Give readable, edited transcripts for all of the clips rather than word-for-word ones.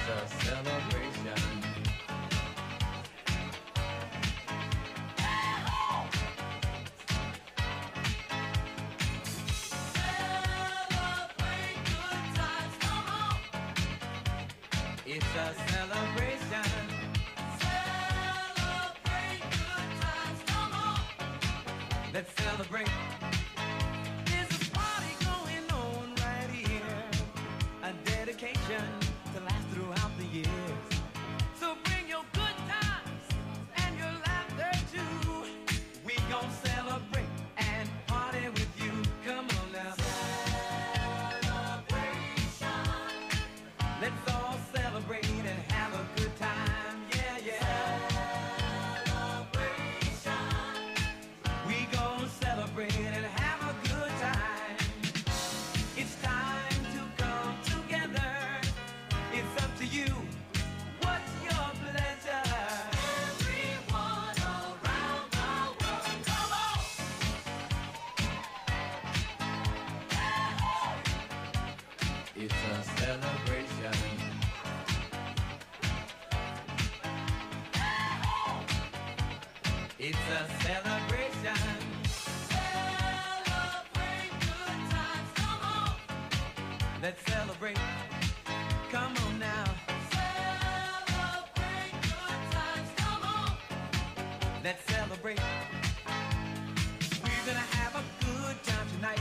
a celebration. Celebrate good times, come on. It's a celebration. Celebrate good times, come on. Let's celebrate. There's a party going on right here, A dedication to last throughout the years. so bring your good times and your laughter too. We gon' celebrate and party with you. Come on now. Celebration, Let's all celebrate and have a good time. Yeah, yeah. celebration. We gon' celebrate and have a good time. It's time to come together. It's up to you. What's your pleasure? Everyone around the world, come on. It's a celebration. It's a celebration. Celebrate good times, come on. Let's celebrate. Come on now. Celebrate good times, come on. Let's celebrate. We're gonna have a good time tonight.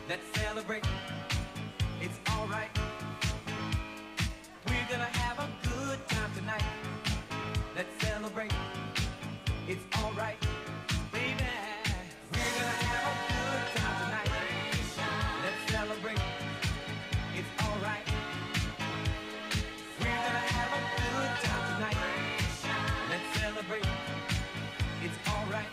Let's celebrate. It's alright. We're gonna have a good time tonight. Let's celebrate. It's alright, baby. We're gonna have a good time tonight. Let's celebrate. It's alright. We're gonna have a good time tonight. Let's celebrate. It's alright.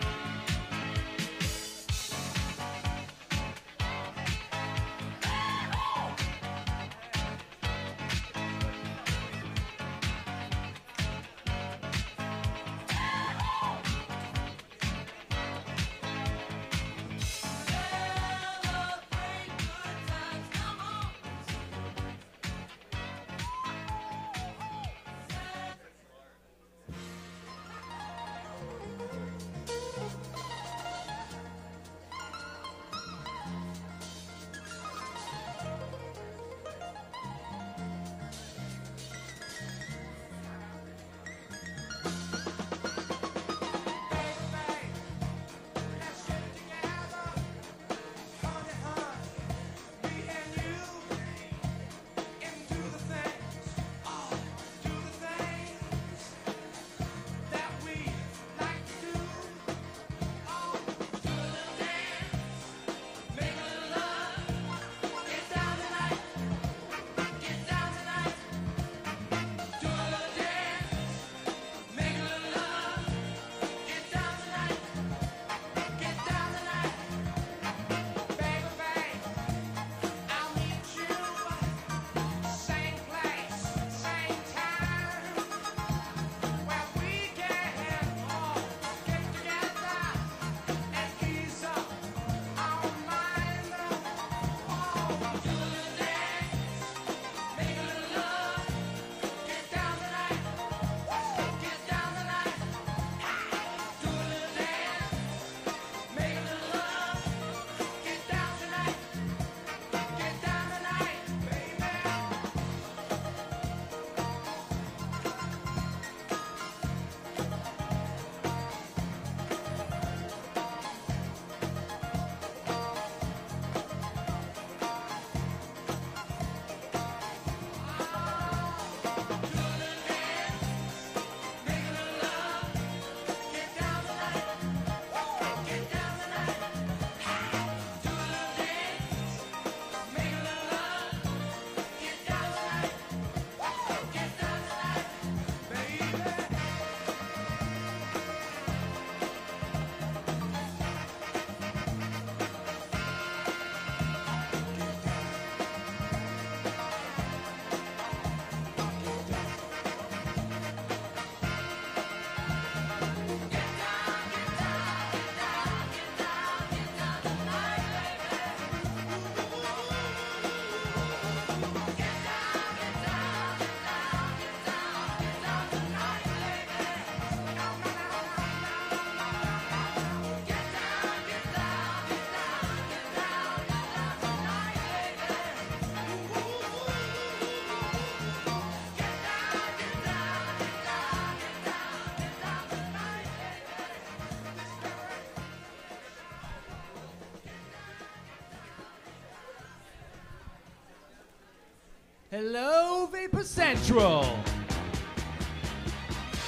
Hello, Vapor Central.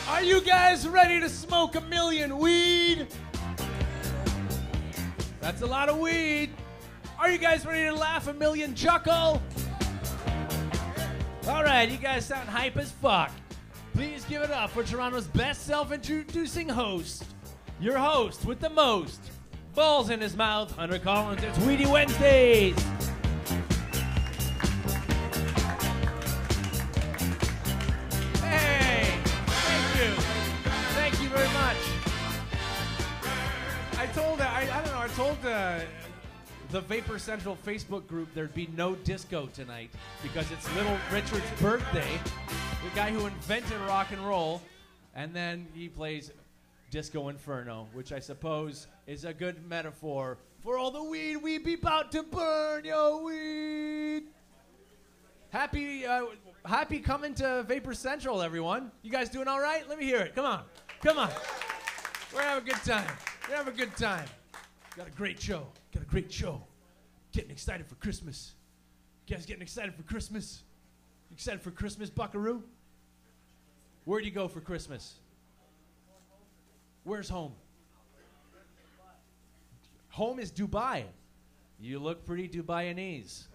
Are you guys ready to smoke a million weed? That's a lot of weed. Are you guys ready to laugh a million chuckle? All right, you guys sound hype as fuck. Please give it up for Toronto's best self-introducing host. Your host with the most. Balls in his mouth, Hunter Collins. It's Weedy Wednesdays. Hey, thank you. Thank you very much. I told the Vapor Central Facebook group there'd be no disco tonight because it's Little Richard's birthday, the guy who invented rock and roll, and then he plays Disco Inferno, which I suppose is a good metaphor for all the weed we be about to burn, yo, weed. Happy coming to Vapor Central, everyone. You guys doing all right? Let me hear it. Come on. We're having a good time. Got a great show. Getting excited for Christmas. You guys getting excited for Christmas? Excited for Christmas, buckaroo? Where'd you go for Christmas? Where's home? Home is Dubai. You look pretty Dubai-anese.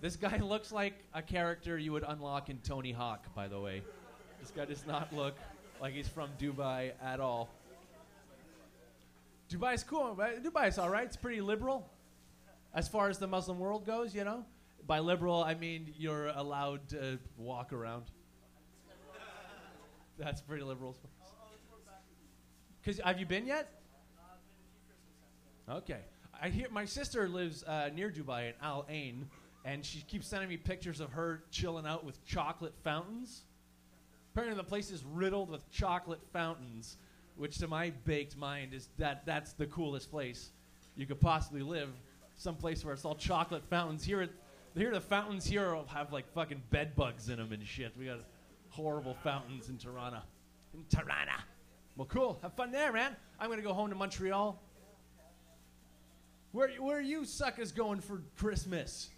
This guy looks like a character you would unlock in Tony Hawk, by the way. This guy does not look like he's from Dubai at all. Dubai's cool, right? Dubai's all right. It's pretty liberal as far as the Muslim world goes, you know? By liberal, I mean you're allowed to walk around. That's pretty liberal. Because have you been yet? Okay. I hear my sister lives near Dubai in Al Ain, and she keeps sending me pictures of her chilling out with chocolate fountains. Apparently the place is riddled with chocolate fountains, which to my baked mind is that's the coolest place you could possibly live. Some place where it's all chocolate fountains. Here the fountains here have like fucking bed bugs in them and shit. We got horrible fountains in Toronto. Well, cool. Have fun there, man. I'm going to go home to Montreal. Where are you suckers going for Christmas?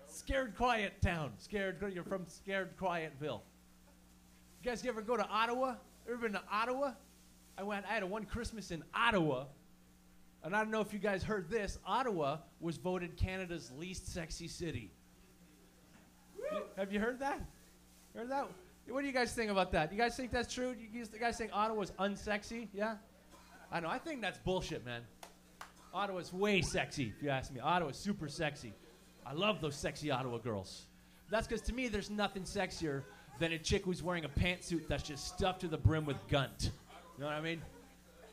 Scared Quiet Town. You're from Scared Quietville. You guys ever go to Ottawa? Ever been to Ottawa? I had one Christmas in Ottawa. And I don't know if you guys heard this. Ottawa was voted Canada's least sexy city. Have you heard that? Heard that? What do you guys think about that? You guys think that's true? You guys think Ottawa's unsexy? Yeah? I know. I think that's bullshit, man. Ottawa's way sexy, if you ask me. Ottawa's super sexy. I love those sexy Ottawa girls. That's because to me, there's nothing sexier than a chick who's wearing a pantsuit that's just stuffed to the brim with gunt. You know what I mean?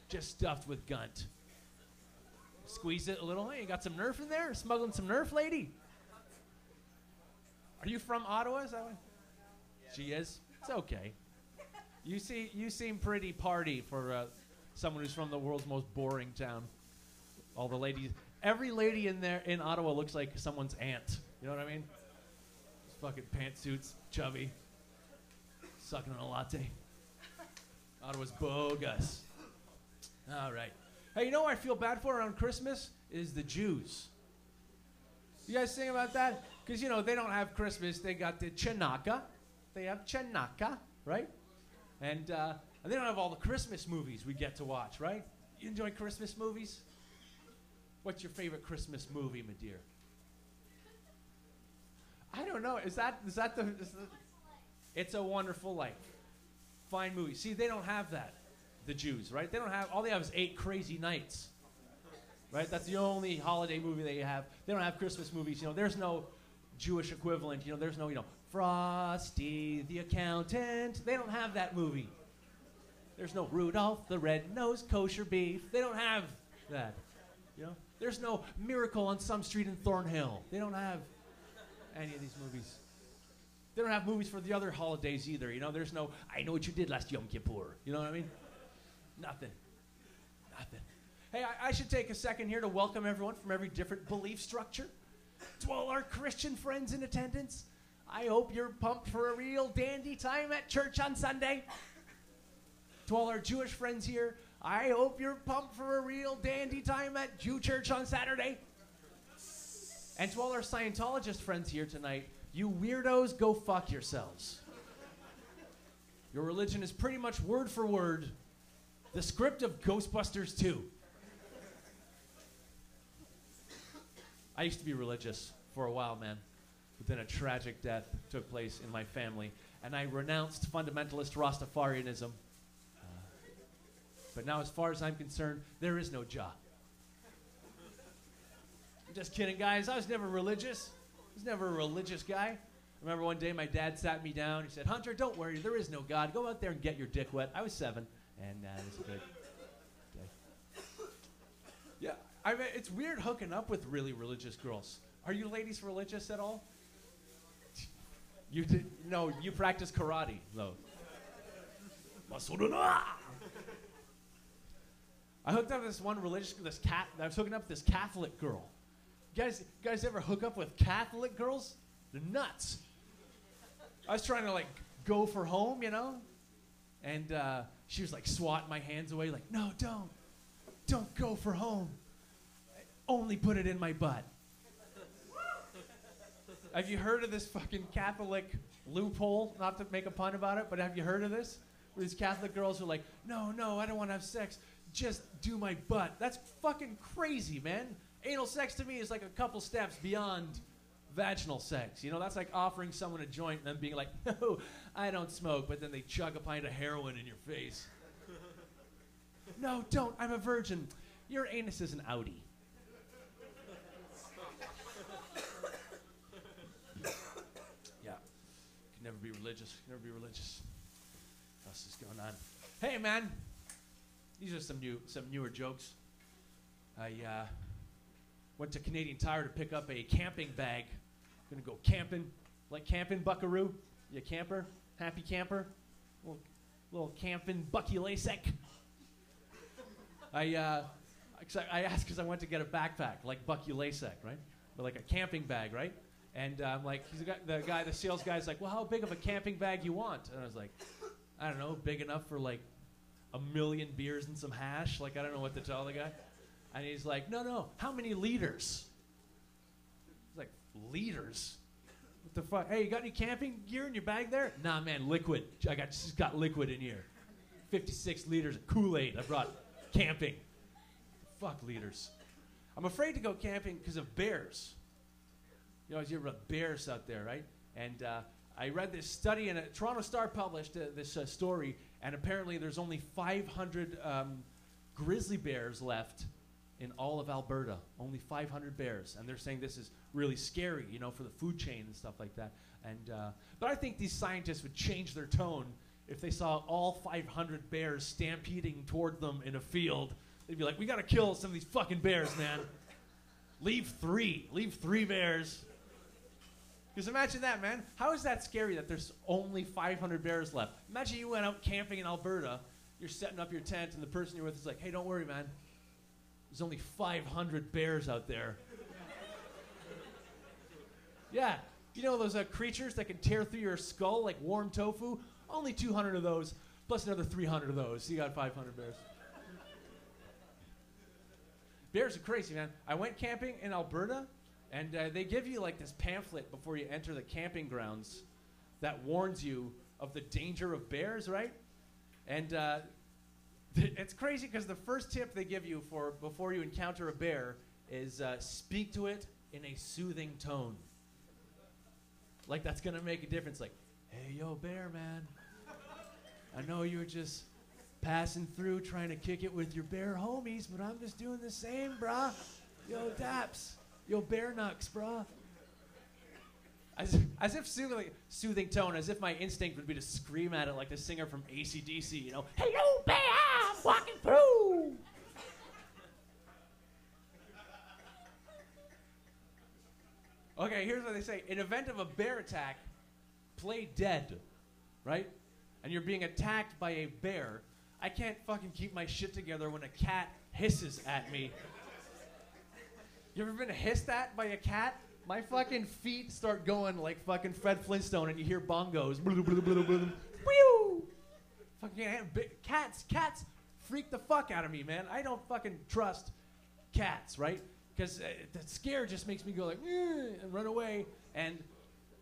Just stuffed with gunt. Squeeze it a little. Hey, you got some Nerf in there? Smuggling some Nerf, lady? Are you from Ottawa? Is that what? She is? It's okay. You seem pretty party for someone who's from the world's most boring town. All the ladies, every lady in Ottawa looks like someone's aunt. You know what I mean? Just fucking pantsuits, chubby, sucking on a latte. Ottawa's bogus. All right. Hey, you know what I feel bad for around Christmas is the Jews. You guys think about that? Because, you know, they don't have Christmas. They got the Chanukah. They have Chanukah, right? And they don't have all the Christmas movies we get to watch, right? You enjoy Christmas movies? What's your favorite Christmas movie, my dear? I don't know. Is that the It's a Wonderful Life. Fine movie. See, they don't have that, the Jews, right? All they have is 8 Crazy Nights, right? That's the only holiday movie they have. They don't have Christmas movies. You know, there's no Jewish equivalent. You know, there's no, Frosty the Accountant. They don't have that movie. There's no Rudolph the Red-Nosed Kosher Beef. They don't have that. You know, there's no Miracle on Some Street in Thornhill. They don't have any of these movies. They don't have movies for the other holidays either. You know, there's no I Know What You Did Last Yom Kippur. You know what I mean? Nothing. Hey, I should take a second here to welcome everyone from every different belief structure. To all our Christian friends in attendance, I hope you're pumped for a real dandy time at church on Sunday. To all our Jewish friends here, I hope you're pumped for a real dandy time at Jew Church on Saturday. And to all our Scientologist friends here tonight, you weirdos, go fuck yourselves. Your religion is pretty much word for word the script of Ghostbusters 2. I used to be religious for a while, man. But then a tragic death took place in my family, and I renounced fundamentalist Rastafarianism. But now, as far as I'm concerned, there is no Jah. I'm just kidding, guys. I was never religious. I was never a religious guy. I remember one day my dad sat me down. He said, Hunter, don't worry. There is no God. Go out there and get your dick wet. I was 7, and it was a good day. Yeah, I mean, it's weird hooking up with really religious girls. Are you ladies religious at all? No, you practice karate, though. I hooked up with this one religious, I was hooking up with this Catholic girl. You guys ever hook up with Catholic girls? They're nuts. I was trying to like go for home, you know? And she was like swatting my hands away like, no, don't go for home. Only put it in my butt. Have you heard of this fucking Catholic loophole? Not to make a pun about it, but have you heard of this? Where these Catholic girls are like, no, I don't want to have sex. Just do my butt. That's fucking crazy, man. Anal sex to me is like a couple steps beyond vaginal sex. You know, that's like offering someone a joint and then being like, no, I don't smoke, but then they chug a pint of heroin in your face. No, don't. I'm a virgin. Your anus is an Audi. Yeah. Can never be religious. Can never be religious. What else is going on? Hey, man. These are some newer jokes. I went to Canadian Tire to pick up a camping bag. Gonna go camping. Like camping, buckaroo? You a camper? Happy camper? Little camping bucky lasek. I asked because I went to get a backpack, like Bucky Lasek, right? But like a camping bag, right? And I'm like, the sales guy's like, well, how big of a camping bag you want? And I was like, I don't know, big enough for like 1 million beers and some hash. Like, I don't know what to tell the guy. And he's like, no, how many liters? He's like, liters? What the fuck? Hey, you got any camping gear in your bag there? Nah, man, liquid. I just got liquid in here. 56 liters of Kool-Aid I brought camping. Fuck liters. I'm afraid to go camping because of bears. You always hear about bears out there, right? And I read this study, and Toronto Star published this story, and apparently there's only 500 grizzly bears left in all of Alberta. Only 500 bears. And they're saying this is really scary, you know, for the food chain and stuff like that. And but I think these scientists would change their tone if they saw all 500 bears stampeding toward them in a field. They'd be like, we got to kill some of these fucking bears, man. Leave 3 bears. Because imagine that, man. How is that scary that there's only 500 bears left? Imagine you went out camping in Alberta, you're setting up your tent, and the person you're with is like, hey, don't worry, man. There's only 500 bears out there. Yeah. You know those creatures that can tear through your skull like warm tofu? Only 200 of those, plus another 300 of those. So you got 500 bears. Bears are crazy, man. I went camping in Alberta, and they give you like this pamphlet before you enter the camping grounds that warns you of the danger of bears, right? And it's crazy because the first tip they give you for before you encounter a bear is speak to it in a soothing tone. Like that's gonna make a difference. Like, hey, yo, bear, man. I know you were just passing through trying to kick it with your bear homies, but I'm just doing the same, brah. Yo, Daps. Yo, bear knucks, brah. As if soothing tone, as if my instinct would be to scream at it like the singer from AC/DC, you know, hello, bear, I'm walking through. Okay, here's what they say. In event of a bear attack, play dead, right? And you're being attacked by a bear. I can't fucking keep my shit together when a cat hisses at me. You ever been hissed at by a cat? My fucking feet start going like fucking Fred Flintstone, and you hear bongos. Fucking cats freak the fuck out of me, man. I don't fucking trust cats, right? Because the scare just makes me go like, and run away. And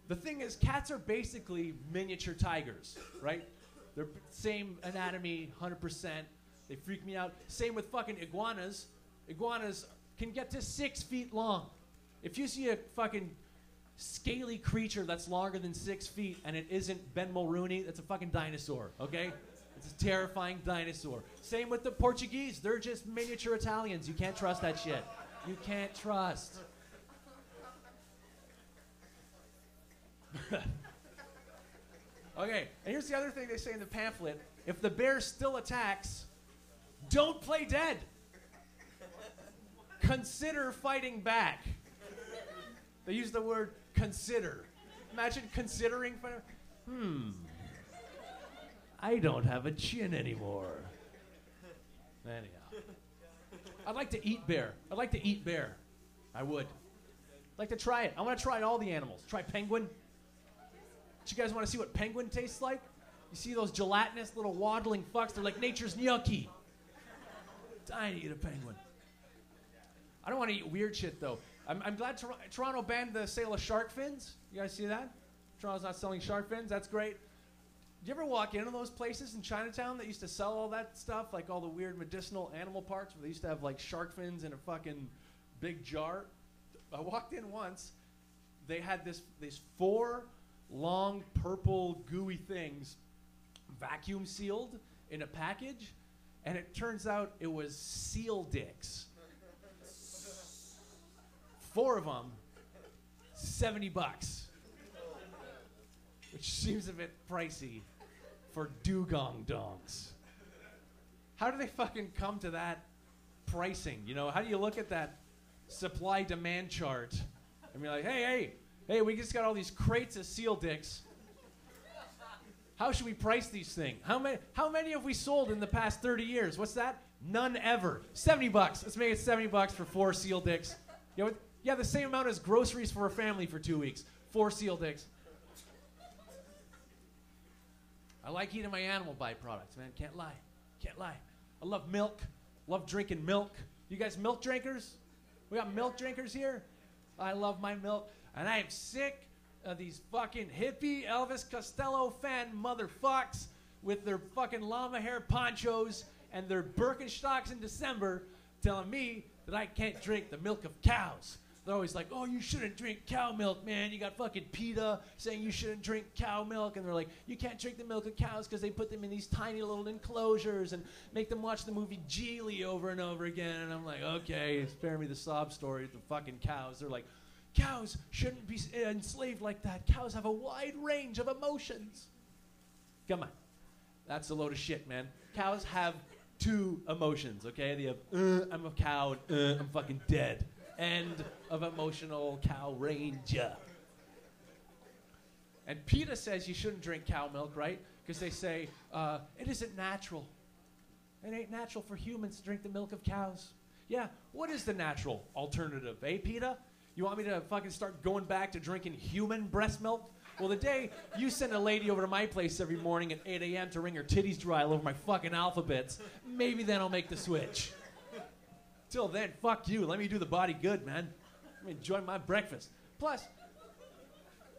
the thing is, cats are basically miniature tigers, right? They're same anatomy, 100%. They freak me out. Same with fucking iguanas. Iguanas can get to 6 feet long. If you see a fucking scaly creature that's longer than 6 feet and it isn't Ben Mulrooney, that's a fucking dinosaur, okay? It's a terrifying dinosaur. Same with the Portuguese. They're just miniature Italians. You can't trust that shit. You can't trust. Okay, and here's the other thing they say in the pamphlet. If the bear still attacks, don't play dead. Consider fighting back. They use the word consider. Imagine considering. I don't have a chin anymore. Anyhow. I'd like to eat bear. I'd like to eat bear. I would. I'd like to try it. I want to try all the animals. Try penguin. Do you guys want to see what penguin tastes like? You see those gelatinous little waddling fucks? They're like nature's gnocchi. Dying to eat a penguin. I don't want to eat weird shit, though. I'm glad Toronto banned the sale of shark fins. You guys see that? Toronto's not selling shark fins. That's great. Do you ever walk into those places in Chinatown that used to sell all that stuff, like all the weird medicinal animal parts, where they used to have like shark fins in a fucking big jar? I walked in once. They had these 4 long purple gooey things vacuum sealed in a package, and it turns out it was seal dicks. 4 of them, $70, which seems a bit pricey for dugong dongs. How do they fucking come to that pricing? You know, how do you look at that supply-demand chart and be like, hey, we just got all these crates of seal dicks. How should we price these things? How many have we sold in the past 30 years? What's that? None ever. $70. Let's make it $70 for 4 seal dicks. You know, yeah, the same amount as groceries for a family for 2 weeks. 4 seal dicks. I like eating my animal byproducts, man. Can't lie. Can't lie. I love milk. Love drinking milk. You guys milk drinkers? We got milk drinkers here? I love my milk. And I am sick of these fucking hippie Elvis Costello fan motherfucks with their fucking llama hair ponchos and their Birkenstocks in December telling me that I can't drink the milk of cows. They're always like, oh, you shouldn't drink cow milk, man. You got fucking PETA saying you shouldn't drink cow milk. And they're like, you can't drink the milk of cows because they put them in these tiny little enclosures and make them watch the movie Geely over and over again. And I'm like, okay, spare me the sob story with the fucking cows. They're like, cows shouldn't be enslaved like that. Cows have a wide range of emotions. Come on. That's a load of shit, man. Cows have 2 emotions, okay? They have, I'm a cow, I'm fucking dead. End of emotional cow range. And PETA says you shouldn't drink cow milk, right? Because they say, it isn't natural. It ain't natural for humans to drink the milk of cows. Yeah, what is the natural alternative, eh, PETA? You want me to fucking start going back to drinking human breast milk? Well, the day you send a lady over to my place every morning at 8 a.m. to wring her titties dry all over my fucking alphabets, maybe then I'll make the switch. Till then, fuck you. Let me do the body good, man. Let me enjoy my breakfast. Plus,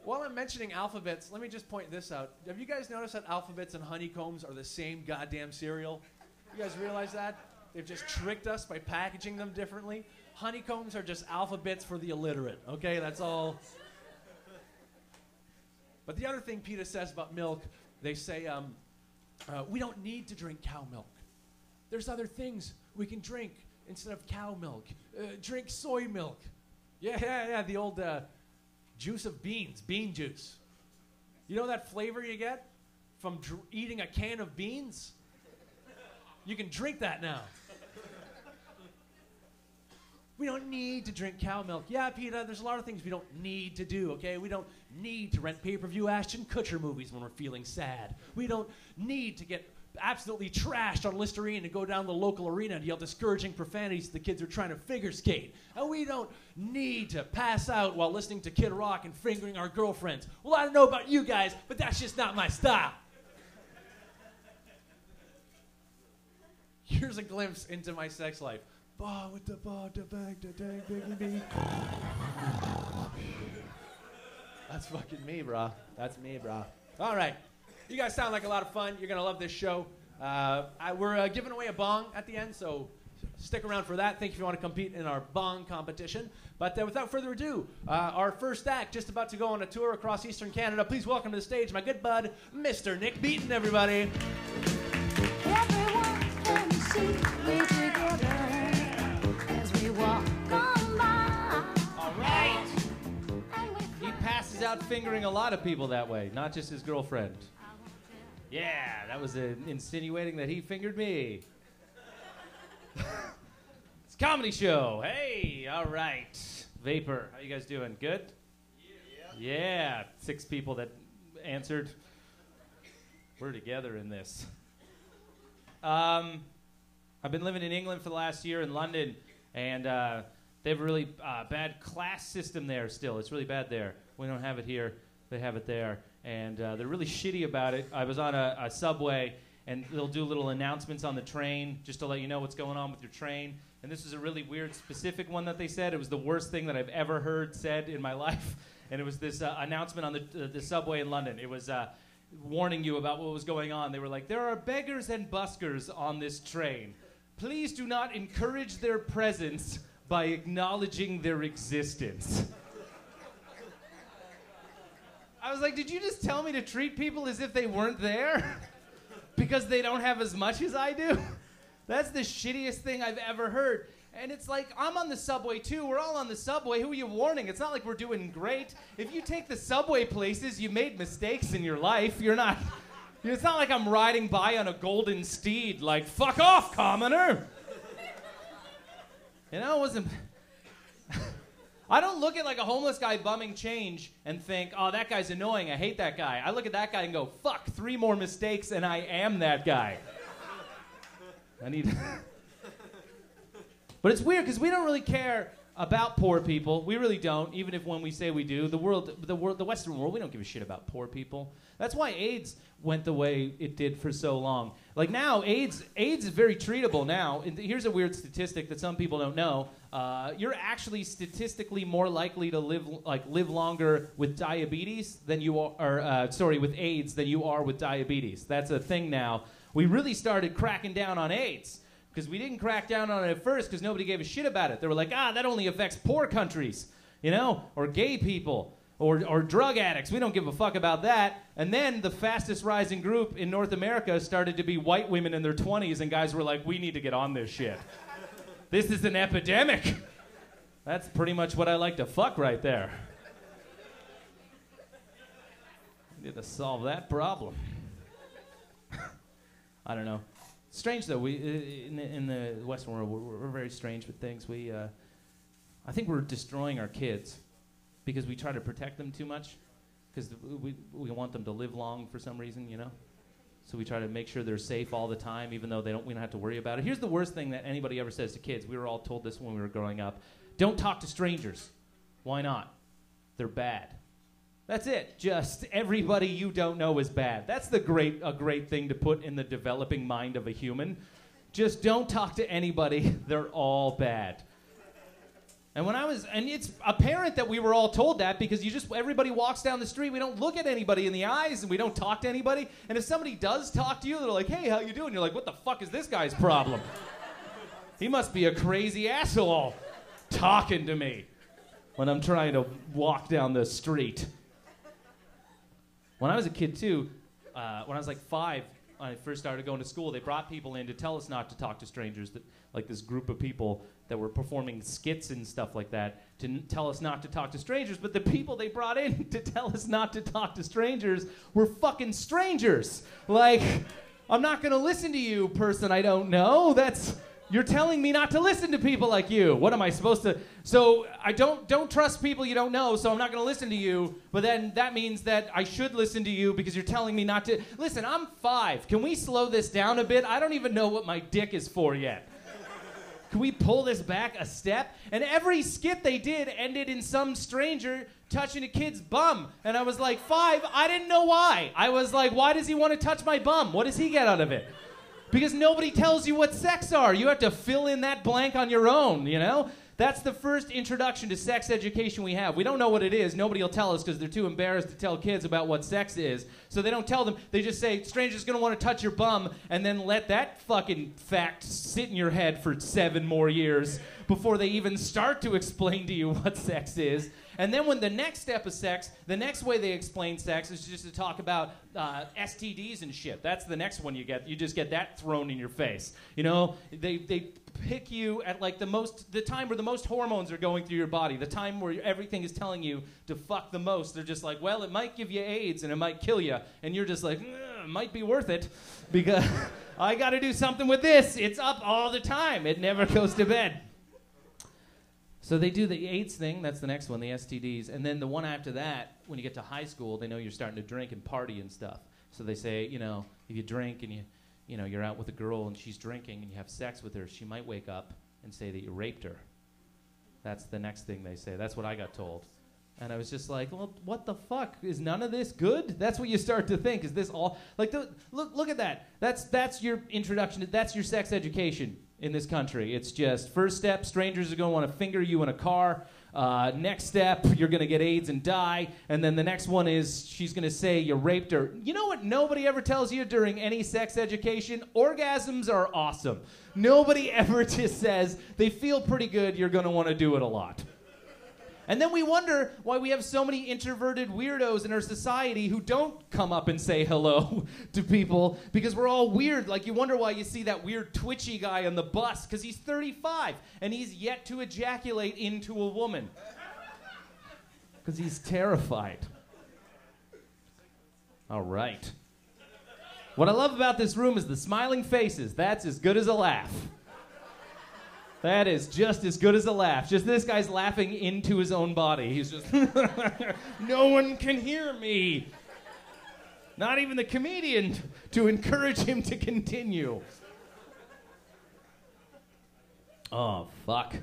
while I'm mentioning alphabets, let me just point this out. Have you guys noticed that alphabets and honeycombs are the same goddamn cereal? You guys realize that? They've just tricked us by packaging them differently. Honeycombs are just alphabets for the illiterate, okay? That's all. But the other thing PETA says about milk, they say, we don't need to drink cow milk. There's other things we can drink instead of cow milk. Drink soy milk. Yeah, the old juice of beans, bean juice. You know that flavor you get from eating a can of beans? You can drink that now. We don't need to drink cow milk. Yeah, PETA, there's a lot of things we don't need to do, okay? We don't need to rent pay-per-view Ashton Kutcher movies when we're feeling sad. We don't need to get absolutely trashed on Listerine and go down the local arena and yell discouraging profanities to the kids who are trying to figure skate. And we don't need to pass out while listening to Kid Rock and fingering our girlfriends. Well, I don't know about you guys, but that's just not my style. Here's a glimpse into my sex life. Bah with the bah, da bang, da dang, biggie me. That's fucking me, brah. That's me, brah. All right. You guys sound like a lot of fun. You're going to love this show. We're giving away a bong at the end, so stick around for that. Think if you want to compete in our bong competition. But without further ado, our first act, just about to go on a tour across Eastern Canada. Please welcome to the stage my good bud, Mr. Nick Beaton, everybody. Everyone can see we're together as we walk on by. All right. He passes out fingering a lot of people that way, not just his girlfriend. Yeah, that was insinuating that he fingered me. It's a comedy show. Hey, all right. Vapor, how you guys doing? Good? Yeah. 6 people that answered. We're together in this. I've been living in England for the last year in London, and they have a really bad class system there still. It's really bad there. We don't have it here. They have it there. And they're really shitty about it. I was on a subway, and they'll do little announcements on the train just to let you know what's going on with your train. And this is a really weird, specific one that they said. It was the worst thing that I've ever heard said in my life. And it was this announcement on the subway in London. It was warning you about what was going on. They were like, there are beggars and buskers on this train. Please do not encourage their presence by acknowledging their existence. I was like, did you just tell me to treat people as if they weren't there? Because they don't have as much as I do? That's the shittiest thing I've ever heard. And it's like, I'm on the subway too. We're all on the subway. Who are you warning? It's not like we're doing great. If you take the subway places, you made mistakes in your life. You're not... It's not like I'm riding by on a golden steed like, fuck off, commoner. You know, it wasn't... I don't look at like a homeless guy bumming change and think, oh, that guy's annoying. I hate that guy. I look at that guy and go, fuck, 3 more mistakes and I am that guy. I need... But it's weird because we don't really care about poor people. We really don't, even if when we say we do. The Western world, we don't give a shit about poor people. That's why AIDS went the way it did for so long. Like now, AIDS is very treatable now. And here's a weird statistic that some people don't know. You're actually statistically more likely to live longer with diabetes than you are, with AIDS than you are with diabetes. That's a thing now. We really started cracking down on AIDS. Because we didn't crack down on it at first because nobody gave a shit about it. They were like, that only affects poor countries, you know, or gay people, or drug addicts. We don't give a fuck about that. And then the fastest rising group in North America started to be white women in their 20s, and guys were like, we need to get on this shit. This is an epidemic. That's pretty much what I like to fuck right there. We need to solve that problem. I don't know. Strange though, we in the Western world we're very strange with things. I think we're destroying our kids because we try to protect them too much because we want them to live long for some reason, you know. So we try to make sure they're safe all the time, even though we don't have to worry about it. Here's the worst thing that anybody ever says to kids. We were all told this when we were growing up: don't talk to strangers. Why not? They're bad. That's it. Just everybody you don't know is bad. That's a great thing to put in the developing mind of a human. Just don't talk to anybody. They're all bad. And it's apparent that we were all told that because everybody walks down the street. We don't look at anybody in the eyes and we don't talk to anybody. And if somebody does talk to you, they're like, hey, how you doing? You're like, what the fuck is this guy's problem? He must be a crazy asshole talking to me when I'm trying to walk down the street. When I was a kid, too, when I was like 5, when I first started going to school, they brought people in to tell us not to talk to strangers, like this group of people that were performing skits and stuff like that, to tell us not to talk to strangers. But the people they brought in to tell us not to talk to strangers were fucking strangers. Like, I'm not going to listen to you, person I don't know. You're telling me not to listen to people like you. What am I supposed to... So I don't trust people you don't know, so I'm not going to listen to you. But then that means that I should listen to you because you're telling me not to... Listen, I'm 5. Can we slow this down a bit? I don't even know what my dick is for yet. Can we pull this back a step? And every skit they did ended in some stranger touching a kid's bum. And I was like, 5, I didn't know why. I was like, why does he want to touch my bum? What does he get out of it? Because nobody tells you what sex are. You have to fill in that blank on your own, you know? That's the first introduction to sex education we have. We don't know what it is. Nobody will tell us because they're too embarrassed to tell kids about what sex is. So they don't tell them. They just say, stranger's going to want to touch your bum, and then let that fucking fact sit in your head for 7 more years before they even start to explain to you what sex is. And then when the next step of sex, the next way they explain sex is just to talk about STDs and shit. That's the next one you get. You just get that thrown in your face. You know, they pick you at like the time where the most hormones are going through your body, the time where everything is telling you to fuck the most. They're just like, well, it might give you AIDS and it might kill you. And you're just like, it might be worth it because I got to do something with this. It's up all the time. It never goes to bed. So they do the AIDS thing, that's the next one, the STDs, and then the one after that, when you get to high school, they know you're starting to drink and party and stuff. So they say, you know, if you drink and you're out with a girl and she's drinking and you have sex with her, she might wake up and say that you raped her. That's the next thing they say. That's what I got told. And I was just like, well, what the fuck? Is none of this good? That's what you start to think. Is this all like look at that. That's your introduction. That's your sex education in this country. It's just first step, strangers are going to want to finger you in a car. Next step, you're going to get AIDS and die. And then the next one is she's going to say you raped her. You know what nobody ever tells you during any sex education? Orgasms are awesome. Nobody ever just says they feel pretty good, you're going to want to do it a lot. And then we wonder why we have so many introverted weirdos in our society who don't come up and say hello to people because we're all weird. Like, you wonder why you see that weird twitchy guy on the bus because he's 35 and he's yet to ejaculate into a woman because he's terrified. All right. What I love about this room is the smiling faces. That's as good as a laugh. That is just as good as a laugh. Just this guy's laughing into his own body. He's just, no one can hear me. Not even the comedian to encourage him to continue. Oh, fuck.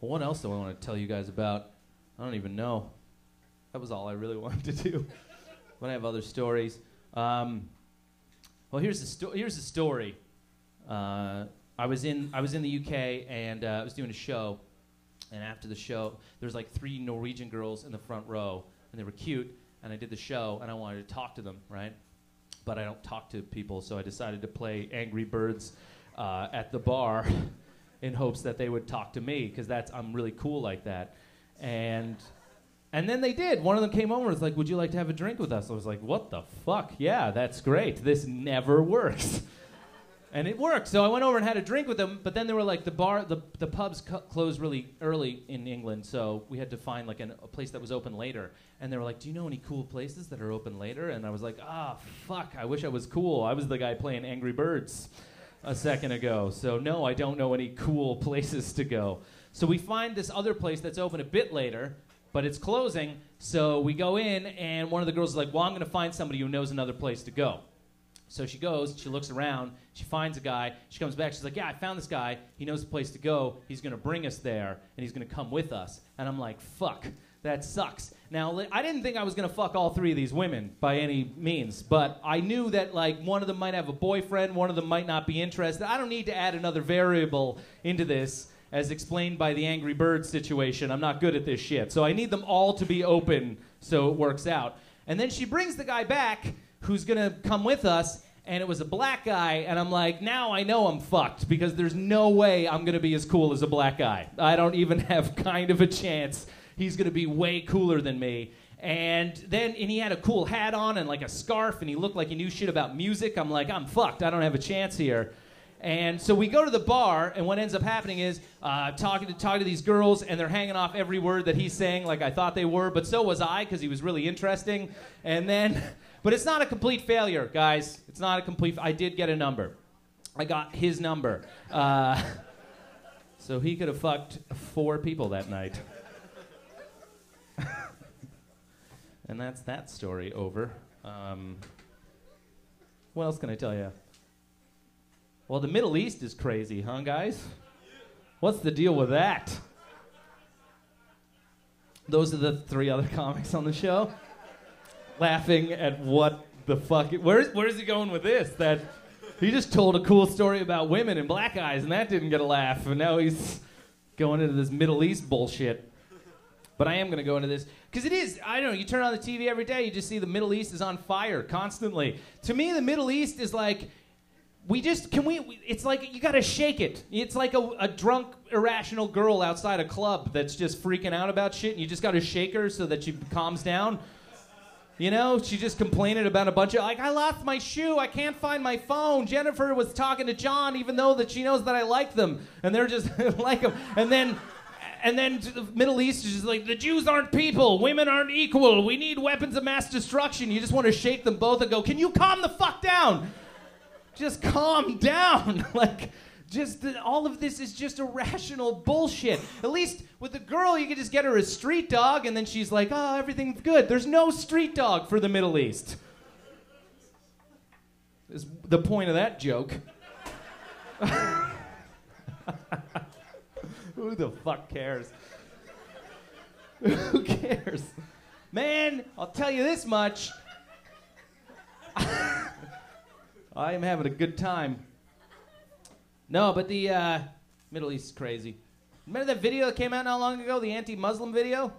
Well, what else do I want to tell you guys about? I don't even know. That was all I really wanted to do. But I have other stories. Well, here's the story. I was in the UK and I was doing a show, and after the show, there's like 3 Norwegian girls in the front row, and they were cute, and I did the show, and I wanted to talk to them, right? But I don't talk to people, so I decided to play Angry Birds at the bar in hopes that they would talk to me, because I'm really cool like that. And then they did. One of them came over and was like, would you like to have a drink with us? I was like, what the fuck? Yeah, that's great. This never works. And it worked. So I went over and had a drink with them, but then they were like, the pubs closed really early in England, so we had to find like a place that was open later. And they were like, do you know any cool places that are open later? And I was like, fuck, I wish I was cool. I was the guy playing Angry Birds a second ago. So no, I don't know any cool places to go. So we find this other place that's open a bit later, but it's closing. So we go in, and one of the girls is like, well, I'm going to find somebody who knows another place to go. So she goes, she looks around, she finds a guy, she comes back, she's like, yeah, I found this guy, he knows the place to go, he's gonna bring us there, and he's gonna come with us. And I'm like, fuck, that sucks. Now, I didn't think I was gonna fuck all 3 of these women by any means, but I knew that like one of them might have a boyfriend, one of them might not be interested. I don't need to add another variable into this, as explained by the Angry Birds situation. I'm not good at this shit. So I need them all to be open so it works out. And then she brings the guy back, who's gonna come with us, and it was a black guy, and I'm like, now I know I'm fucked, because there's no way I'm gonna be as cool as a black guy. I don't even have kind of a chance. He's gonna be way cooler than me. And he had a cool hat on and like a scarf, and he looked like he knew shit about music. I'm like, I'm fucked, I don't have a chance here. And so we go to the bar, and what ends up happening is talking to these girls, and they're hanging off every word that he's saying like I thought they were, but so was I, because he was really interesting. And then, but it's not a complete failure, guys. It's not a complete, I did get a number. I got his number. So he could have fucked 4 people that night. And that's that story over. What else can I tell you? Well, the Middle East is crazy, huh, guys? What's the deal with that? Those are the 3 other comics on the show, laughing at what the fuck. Where's he going with this? That He just told a cool story about women and black guys, and that didn't get a laugh. And now he's going into this Middle East bullshit. But I am going to go into this. Because it is, I don't know, you turn on the TV every day, you just see the Middle East is on fire constantly. To me, the Middle East is like, it's like you got to shake it. It's like a drunk, irrational girl outside a club that's just freaking out about shit, and you just got to shake her so that she calms down. You know, she's just complaining about a bunch of, like, I lost my shoe, I can't find my phone. Jennifer was talking to John even though that she knows that I like them. And they're just like them. And then the Middle East is just like, the Jews aren't people, women aren't equal, we need weapons of mass destruction. You just want to shake them both and go, can you calm the fuck down? Just calm down. Like, all of this is just irrational bullshit. At least with the girl, you can just get her a street dog, and then she's like, oh, everything's good. There's no street dog for the Middle East. Is the point of that joke. Who the fuck cares? Who cares? Man, I'll tell you this much. I am having a good time. No, but the Middle East is crazy. Remember that video that came out not long ago, the anti-Muslim video?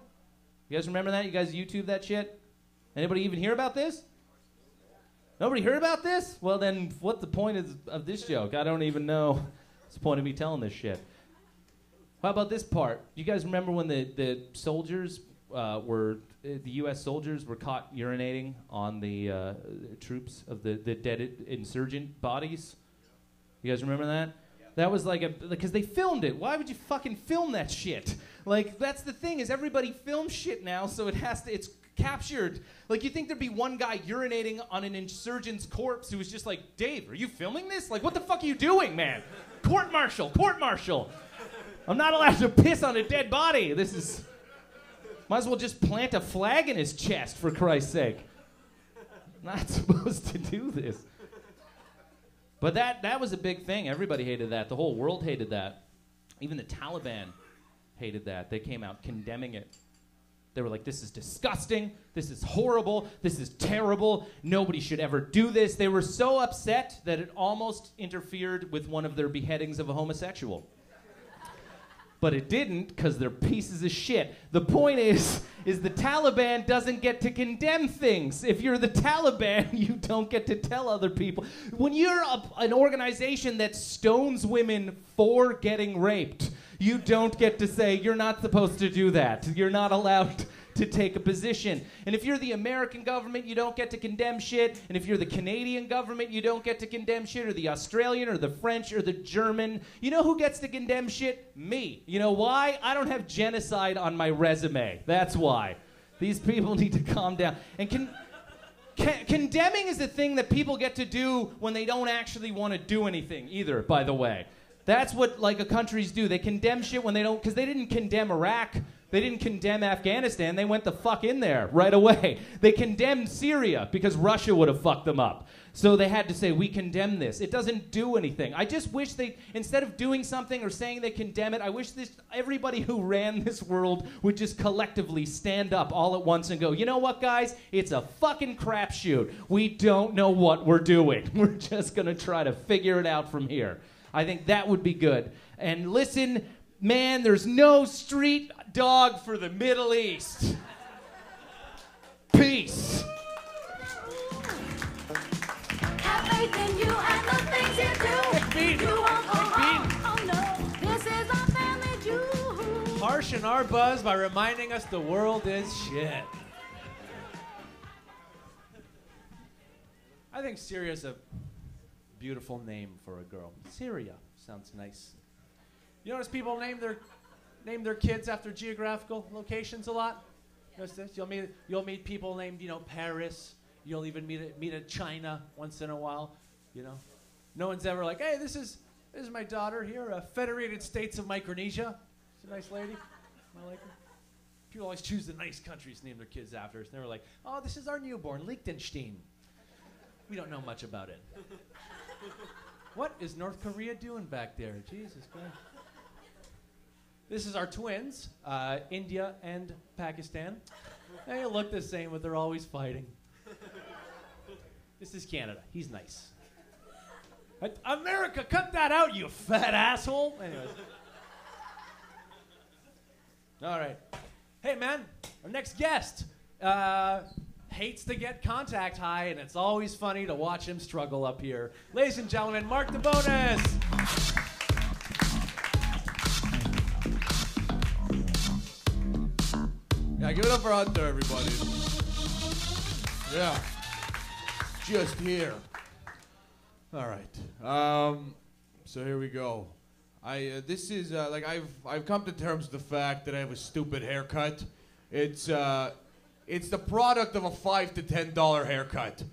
You guys remember that? You guys YouTube that shit? Anybody even hear about this? Nobody heard about this? Well, then what's the point of this joke? I don't even know what's the point of me telling this shit. How about this part? You guys remember when the soldiers the U.S. soldiers were caught urinating on the troops of the dead insurgent bodies? You guys remember that? Yeah. That was like because they filmed it. Why would you fucking film that shit? Like, that's the thing, is everybody films shit now, so it's captured. Like, you think there'd be one guy urinating on an insurgent's corpse who was just like, Dave, are you filming this? Like, what the fuck are you doing, man? Court-martial. I'm not allowed to piss on a dead body. Might as well just plant a flag in his chest, for Christ's sake. Not supposed to do this. But that was a big thing. Everybody hated that. The whole world hated that. Even the Taliban hated that. They came out condemning it. They were like, this is disgusting. This is horrible. This is terrible. Nobody should ever do this. They were so upset that it almost interfered with one of their beheadings of a homosexual. But it didn't, because they're pieces of shit. The point is the Taliban doesn't get to condemn things. If you're the Taliban, you don't get to tell other people. When you're an organization that stones women for getting raped, you don't get to say, you're not supposed to do that. You're not allowed to take a position. And if you're the American government, you don't get to condemn shit. And if you're the Canadian government, you don't get to condemn shit. Or the Australian, or the French, or the German. You know who gets to condemn shit? Me. You know why? I don't have genocide on my resume. That's why. These people need to calm down. And condemning is the thing that people get to do when they don't actually want to do anything either, by the way. That's what, like, countries do. They condemn shit when they don't, because they didn't condemn Iraq. They didn't condemn Afghanistan. They went the fuck in there right away. They condemned Syria because Russia would have fucked them up. So they had to say, we condemn this. It doesn't do anything. I just wish instead of doing something or saying they condemn it, I wish everybody who ran this world would just collectively stand up all at once and go, you know what, guys? It's a fucking crapshoot. We don't know what we're doing. We're just going to try to figure it out from here. I think that would be good. And listen, man, there's no street dog for the Middle East. Peace. Have faith in you and the things you do. Beaton. You won't go wrong. Beaton. Oh no, this is our family jewel. Harshen our buzz by reminding us the world is shit. I think Syria's a beautiful name for a girl. Syria sounds nice. You notice people name their kids after geographical locations a lot? Notice this? You'll meet people named, Paris. You'll even meet a China once in a while, No one's ever like, hey, this is my daughter here, Federated States of Micronesia. She's a nice lady. I like her. People always choose the nice countries to name their kids after. And they were like, oh, this is our newborn, Liechtenstein. We don't know much about it. What is North Korea doing back there? Jesus Christ. This is our twins, India and Pakistan. They look the same, but they're always fighting. This is Canada. He's nice. America, cut that out, you fat asshole. Anyways. All right. Hey, man, our next guest hates to get contact high, and it's always funny to watch him struggle up here. Ladies and gentlemen, Mark DeBonis. Yeah, give it up for Hunter, everybody. Yeah. Just here. All right. So here we go. This is like I've come to terms with the fact that I have a stupid haircut. It's the product of a $5 to $10 haircut.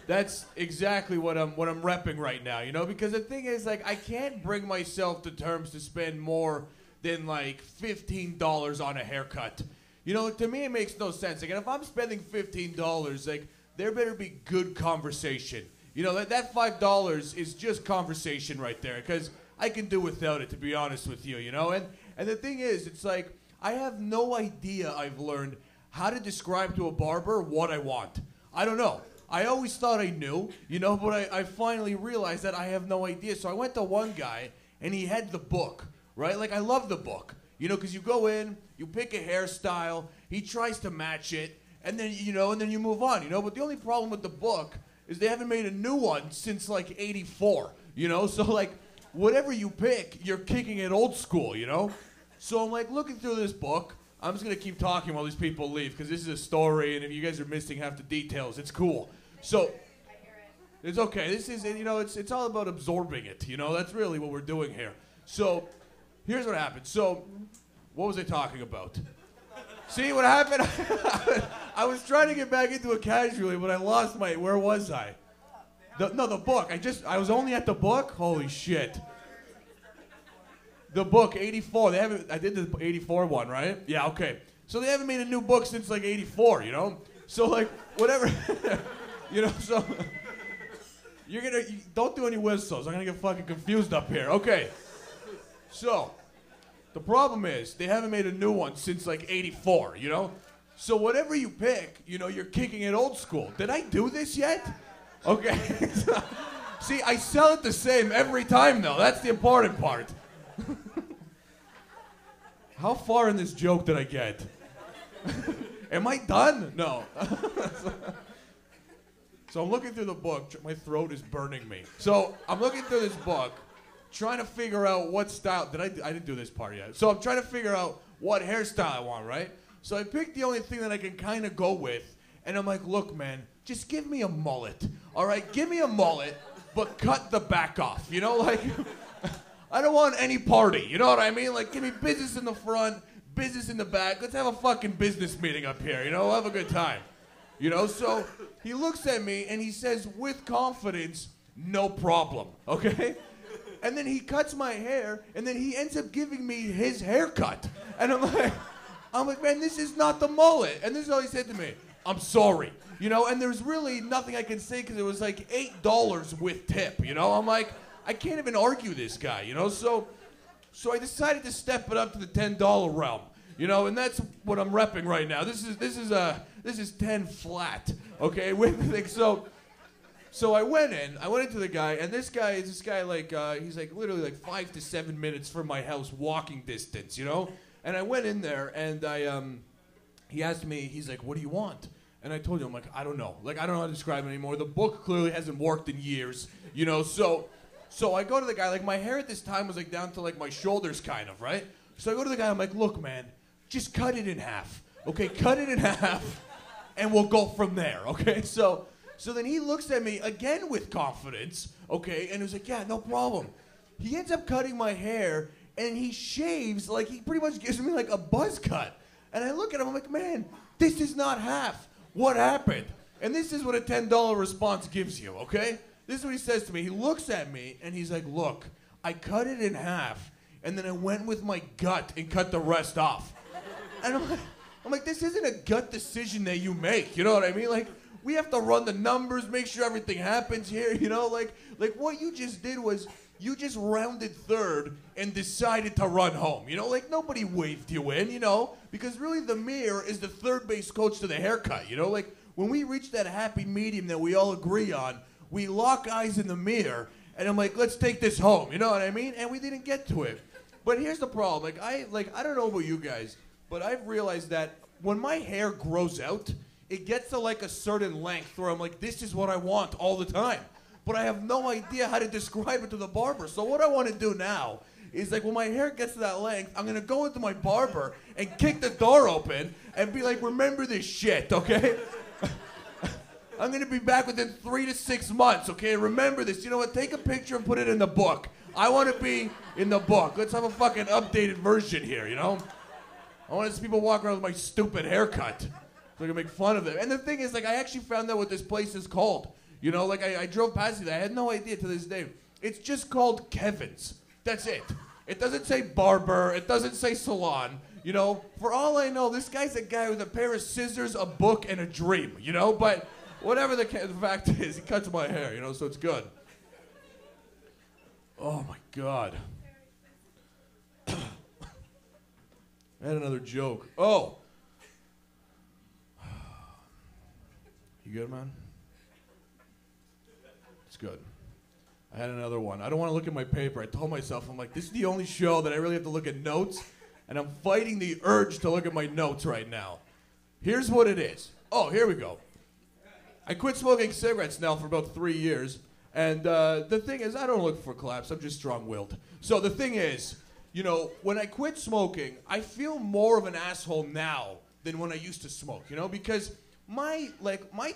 That's exactly what I'm repping right now, you know, because the thing is, like, I can't bring myself to terms to spend more than like $15 on a haircut. You know, to me it makes no sense. Like, if I'm spending $15, like, there better be good conversation. You know, that $5 is just conversation right there, because I can do without it, to be honest with you, you know? And the thing is, it's like, I have no idea, I've learned, how to describe to a barber what I want. I don't know. I always thought I knew, you know, but I finally realized that I have no idea. So I went to one guy, and he had the book, right? Like, I love the book, you know, because you go in, you pick a hairstyle, he tries to match it, and then, you know, and then you move on, you know? But the only problem with the book is they haven't made a new one since, like, '84, you know? So, like, whatever you pick, you're kicking it old school, you know? So I'm, like, looking through this book. I'm just going to keep talking while these people leave, because this is a story, and if you guys are missing half the details, it's cool. So, it's okay. This is, you know, it's all about absorbing it, you know? That's really what we're doing here. So, here's what happened. So, what was I talking about? See what happened? I was trying to get back into it casually, but I lost my, where was I? The book. I was only at the book? Holy shit. The book, 84. They haven't, I did the 84 one, right? Yeah, okay. So they haven't made a new book since like 84, you know? So like, whatever. You know, so don't do any whistles. I'm gonna get fucking confused up here. Okay. So, the problem is, they haven't made a new one since like 84, you know? So whatever you pick, you know, you're kicking it old school. Did I do this yet? Okay. See, I sell it the same every time though. That's the important part. How far in this joke did I get? Am I done? No. So I'm looking through the book. My throat is burning me. So I'm looking through this book, trying to figure out what style. I didn't do this part yet. So I'm trying to figure out what hairstyle I want, right? So I picked the only thing that I can kind of go with, and I'm like, look, man, just give me a mullet. All right, give me a mullet, but cut the back off. You know, like, I don't want any party. You know what I mean? Like, give me business in the front, business in the back. Let's have a fucking business meeting up here. You know, we'll have a good time. You know, so he looks at me and he says, with confidence, no problem. Okay? And then he cuts my hair, and then he ends up giving me his haircut. And I'm like, man, this is not the mullet. And this is all he said to me. I'm sorry. You know, and there's really nothing I can say because it was like $8 with tip. You know, I'm like, I can't even argue this guy, you know? So I decided to step it up to the $10 realm, you know, and that's what I'm repping right now. This is 10 flat, okay? So I went into the guy, and this guy like, he's like literally like 5 to 7 minutes from my house walking distance, you know? And I went in there, and he asked me, he's like, what do you want? And I told him, I'm like, I don't know. Like, I don't know how to describe it anymore. The book clearly hasn't worked in years, you know? So I go to the guy, like my hair at this time was like down to like my shoulders kind of, right? So I go to the guy, I'm like, look, man, just cut it in half. Okay, cut it in half, and we'll go from there, okay? So then he looks at me again with confidence, okay, and he was like, yeah, no problem. He ends up cutting my hair, and he shaves, like he pretty much gives me like a buzz cut. And I look at him, I'm like, man, this is not half. What happened? And this is what a $10 response gives you, okay? This is what he says to me. He looks at me, and he's like, look, I cut it in half, and then I went with my gut and cut the rest off. And I'm like, this isn't a gut decision that you make, you know what I mean? Like, we have to run the numbers, make sure everything happens here, you know? Like what you just did was, you just rounded third and decided to run home, you know? Like, nobody waved you in, you know? Because really, the mirror is the third base coach to the haircut, you know? Like, when we reach that happy medium that we all agree on, we lock eyes in the mirror, And I'm like, let's take this home, you know what I mean? And we didn't get to it. But here's the problem. I don't know about you guys, but I've realized that when my hair grows out, it gets to like a certain length where I'm like, this is what I want all the time. But I have no idea how to describe it to the barber. So what I want to do now is like when my hair gets to that length, I'm going to go into my barber and kick the door open and be like, remember this shit, okay? I'm going to be back within 3 to 6 months, okay? Remember this. You know what? Take a picture and put it in the book. I want to be in the book. Let's have a fucking updated version here, you know? I want to see people walk around with my stupid haircut so I can make fun of them. And the thing is, like, I actually found out what this place is called. You know, like, I drove past it. I had no idea to this day. It's just called Kevin's. That's it. It doesn't say barber. It doesn't say salon. You know, for all I know, this guy's a guy with a pair of scissors, a book, and a dream, you know? But whatever the fact is, he cuts my hair, you know, so it's good. Oh, my God. I had another joke. Oh. You good, man? It's good. I had another one. I don't want to look at my paper. I told myself, I'm like, this is the only show that I really have to look at notes, and I'm fighting the urge to look at my notes right now. Here's what it is. Oh, here we go. I quit smoking cigarettes now for about 3 years, and the thing is, I don't look for claps. I'm just strong-willed. So the thing is, you know, when I quit smoking, I feel more of an asshole now than when I used to smoke, you know, because my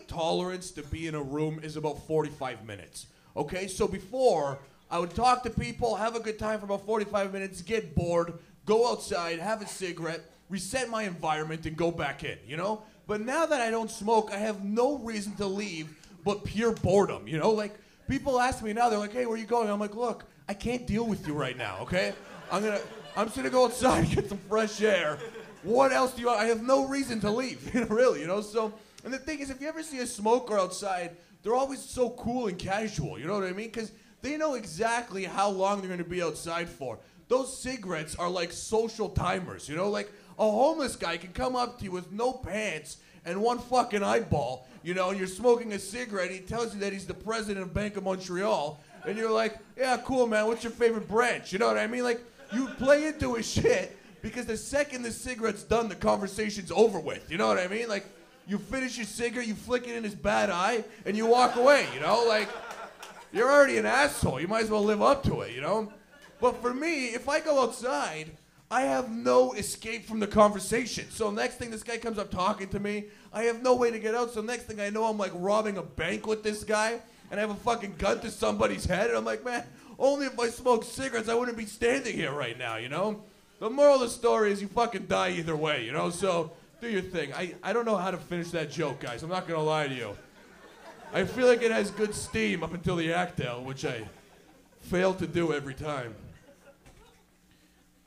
tolerance to be in a room is about 45 minutes. Okay, so before, I would talk to people, have a good time for about 45 minutes, get bored, go outside, have a cigarette, reset my environment, and go back in, you know? But now that I don't smoke, I have no reason to leave but pure boredom, you know? Like, people ask me now, they're like, hey, where are you going? I'm like, look, I can't deal with you right now, okay? I'm just gonna go outside and get some fresh air. What else do you want? I have no reason to leave, really, you know? So, and the thing is, if you ever see a smoker outside, they're always so cool and casual, you know what I mean? Because they know exactly how long they're going to be outside for. Those cigarettes are like social timers, you know? Like, a homeless guy can come up to you with no pants and one fucking eyeball, you know, and you're smoking a cigarette, he tells you that he's the president of Bank of Montreal, and you're like, yeah, cool, man, what's your favorite branch? You know what I mean? Like, you play into his shit, because the second the cigarette's done, the conversation's over with, you know what I mean? Like, you finish your cigarette, you flick it in his bad eye, and you walk away, you know? Like, you're already an asshole. You might as well live up to it, you know? But for me, if I go outside, I have no escape from the conversation. So next thing this guy comes up talking to me, I have no way to get out. So next thing I know, I'm like robbing a bank with this guy, and I have a fucking gun to somebody's head, and I'm like, man, only if I smoked cigarettes, I wouldn't be standing here right now, you know? The moral of the story is you fucking die either way, you know? So do your thing. I don't know how to finish that joke, guys. I'm not going to lie to you. I feel like it has good steam up until the actel, which I fail to do every time.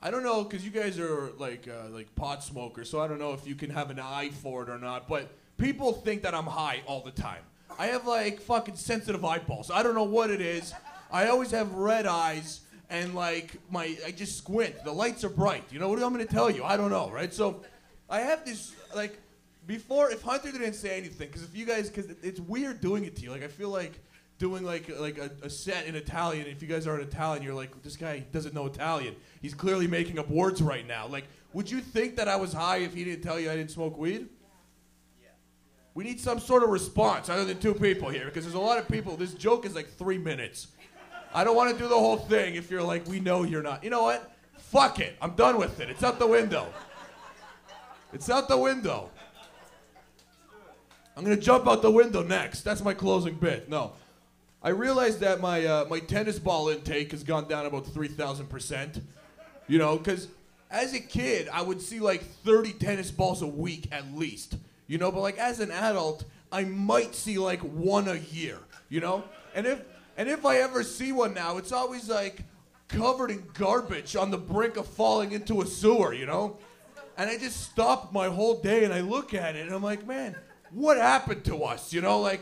I don't know, because you guys are like pot smokers, so I don't know if you can have an eye for it or not, but people think that I'm high all the time. I have like fucking sensitive eyeballs. I don't know what it is. I always have red eyes, and like I just squint. The lights are bright. You know, what am I going to tell you? I don't know, right? So I have this, like, before, if Hunter didn't say anything, because if you guys, because it's weird doing it to you. Like, I feel like doing like a set in Italian. If you guys aren't Italian, you're like, this guy doesn't know Italian. He's clearly making up words right now. Like, would you think that I was high if he didn't tell you I didn't smoke weed? Yeah. We need some sort of response other than 2 people here, because there's a lot of people. This joke is like 3 minutes. I don't want to do the whole thing if you're like, we know you're not. You know what? Fuck it. I'm done with it. It's out the window. It's out the window. I'm going to jump out the window next. That's my closing bit. No. I realized that my tennis ball intake has gone down about 3,000%. You know, because as a kid, I would see like 30 tennis balls a week at least. You know, but like as an adult, I might see like 1 a year. You know? And if I ever see one now, it's always like covered in garbage on the brink of falling into a sewer, you know? And I just stop my whole day and I look at it and I'm like, man, what happened to us? You know, like,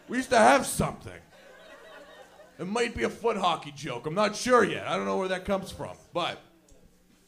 we used to have something. It might be a foot hockey joke. I'm not sure yet. I don't know where that comes from. But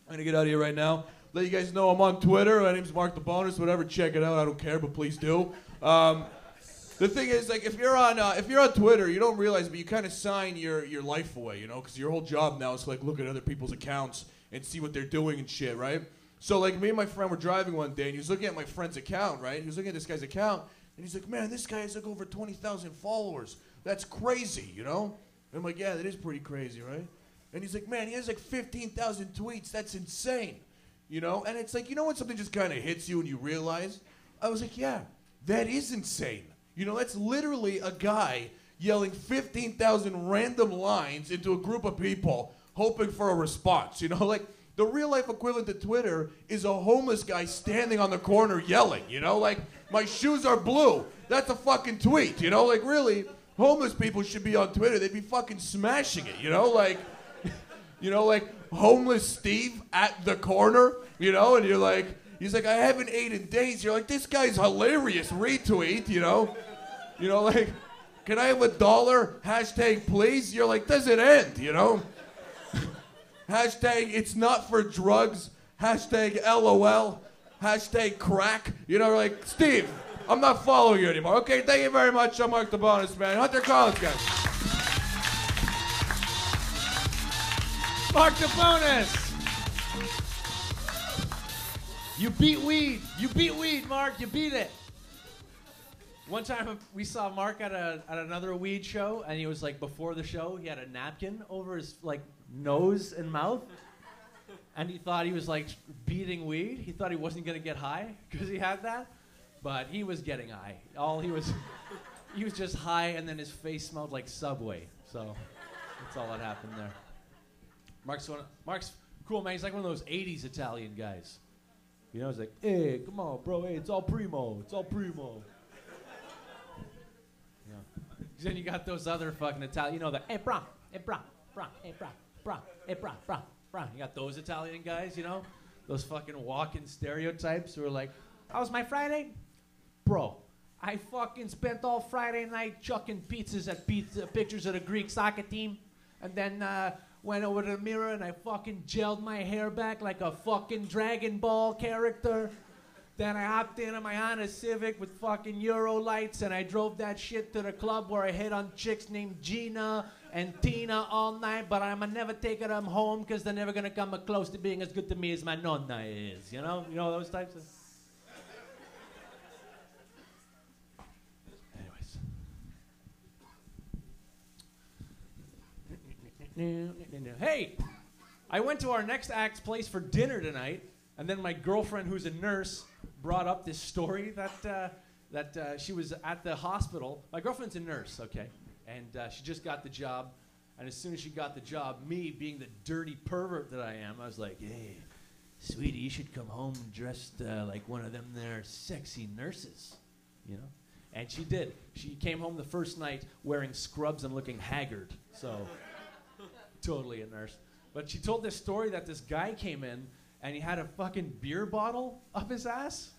I'm going to get out of here right now. Let you guys know I'm on Twitter. My name's Mark DeBonis. Whatever, check it out. I don't care, but please do. The The thing is, like, if you're on Twitter, you don't realize, but you kind of sign your life away, you know, because your whole job now is to, like, look at other people's accounts and see what they're doing and shit, right? So, like, me and my friend were driving one day, and he was looking at my friend's account, right? He was looking at this guy's account, and he's like, man, this guy has, like, over 20,000 followers. That's crazy, you know? And I'm like, yeah, that is pretty crazy, right? And he's like, man, he has, like, 15,000 tweets. That's insane, you know? And it's like, you know when something just kind of hits you and you realize? I was like, yeah, that is insane. You know, that's literally a guy yelling 15,000 random lines into a group of people hoping for a response, you know? Like, the real life equivalent to Twitter is a homeless guy standing on the corner yelling, you know? Like, my shoes are blue. That's a fucking tweet, you know? Like, really, homeless people should be on Twitter. They'd be fucking smashing it, you know? Like, you know, like, homeless Steve at the corner, you know? And you're like, he's like, I haven't ate in days. You're like, this guy's hilarious, retweet, you know? You know, like, can I have $1? Hashtag please. You're like, does it end, you know? Hashtag it's not for drugs. Hashtag LOL. Hashtag crack. You know, like, Steve, I'm not following you anymore. Okay, thank you very much. I'm Mark DeBonis, man. Hunter Collins, guys. Mark DeBonis. You beat weed. You beat weed, Mark. You beat it. One time we saw Mark at another weed show, and he was like, before the show, he had a napkin over his like nose and mouth, and he thought he was like beating weed. He thought he wasn't gonna get high because he had that, but he was getting high. He was just high, and then his face smelled like Subway. So that's all that happened there. Mark's cool, man. He's like one of those '80s Italian guys. You know, he's like, hey, come on, bro. Hey, it's all primo. It's all primo. Then you got those other fucking Italian, you know, the hey bra, hey bra, bra, hey bra, bra, hey bra, bra, bra. You got those Italian guys, you know, those fucking walking stereotypes who are like, how was my Friday? Bro, I fucking spent all Friday night chucking pizzas at pictures of the Greek soccer team, and then went over to the mirror and I fucking gelled my hair back like a fucking Dragon Ball character. Then I hopped in on my Honda Civic with fucking Euro lights, and I drove that shit to the club where I hit on chicks named Gina and Tina all night, but I'ma never take them home because they're never gonna come close to being as good to me as my nonna is, you know? You know those types of... Anyways. Hey! I went to our next act's place for dinner tonight, and then my girlfriend, who's a nurse, brought up this story that she was at the hospital. My girlfriend's a nurse, okay? And she just got the job. And as soon as she got the job, me, being the dirty pervert that I am, I was like, hey, sweetie, you should come home dressed like one of them there sexy nurses, you know? And she did. She came home the first night wearing scrubs and looking haggard. So, totally a nurse. But she told this story that this guy came in and he had a fucking beer bottle up his ass.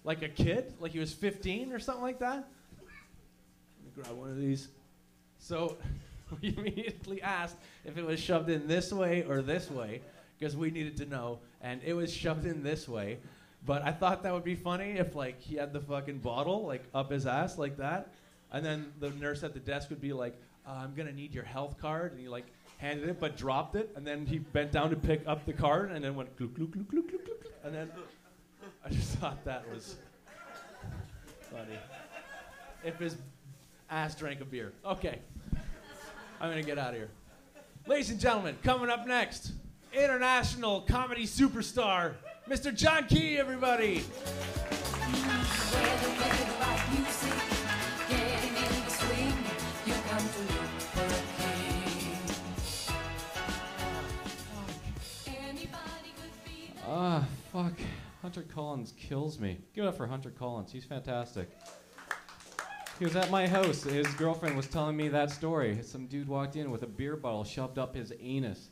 Like a kid, like he was 15 or something like that. Let me grab one of these. So we immediately asked if it was shoved in this way or this way, because we needed to know, and it was shoved in this way. But I thought that would be funny if like he had the fucking bottle like up his ass like that, and then the nurse at the desk would be like, I'm gonna need your health card, and he like handed it but dropped it, and then he bent down to pick up the card and then went gluk gluk gluk gluk gluk gluk, and then I just thought that was funny. If his ass drank a beer. Okay. I'm gonna get out of here. Ladies and gentlemen, coming up next, international comedy superstar, Mr. John Key, everybody. Fuck. Hunter Collins kills me. Give it up for Hunter Collins. He's fantastic. He was at my house. His girlfriend was telling me that story. Some dude walked in with a beer bottle shoved up his anus.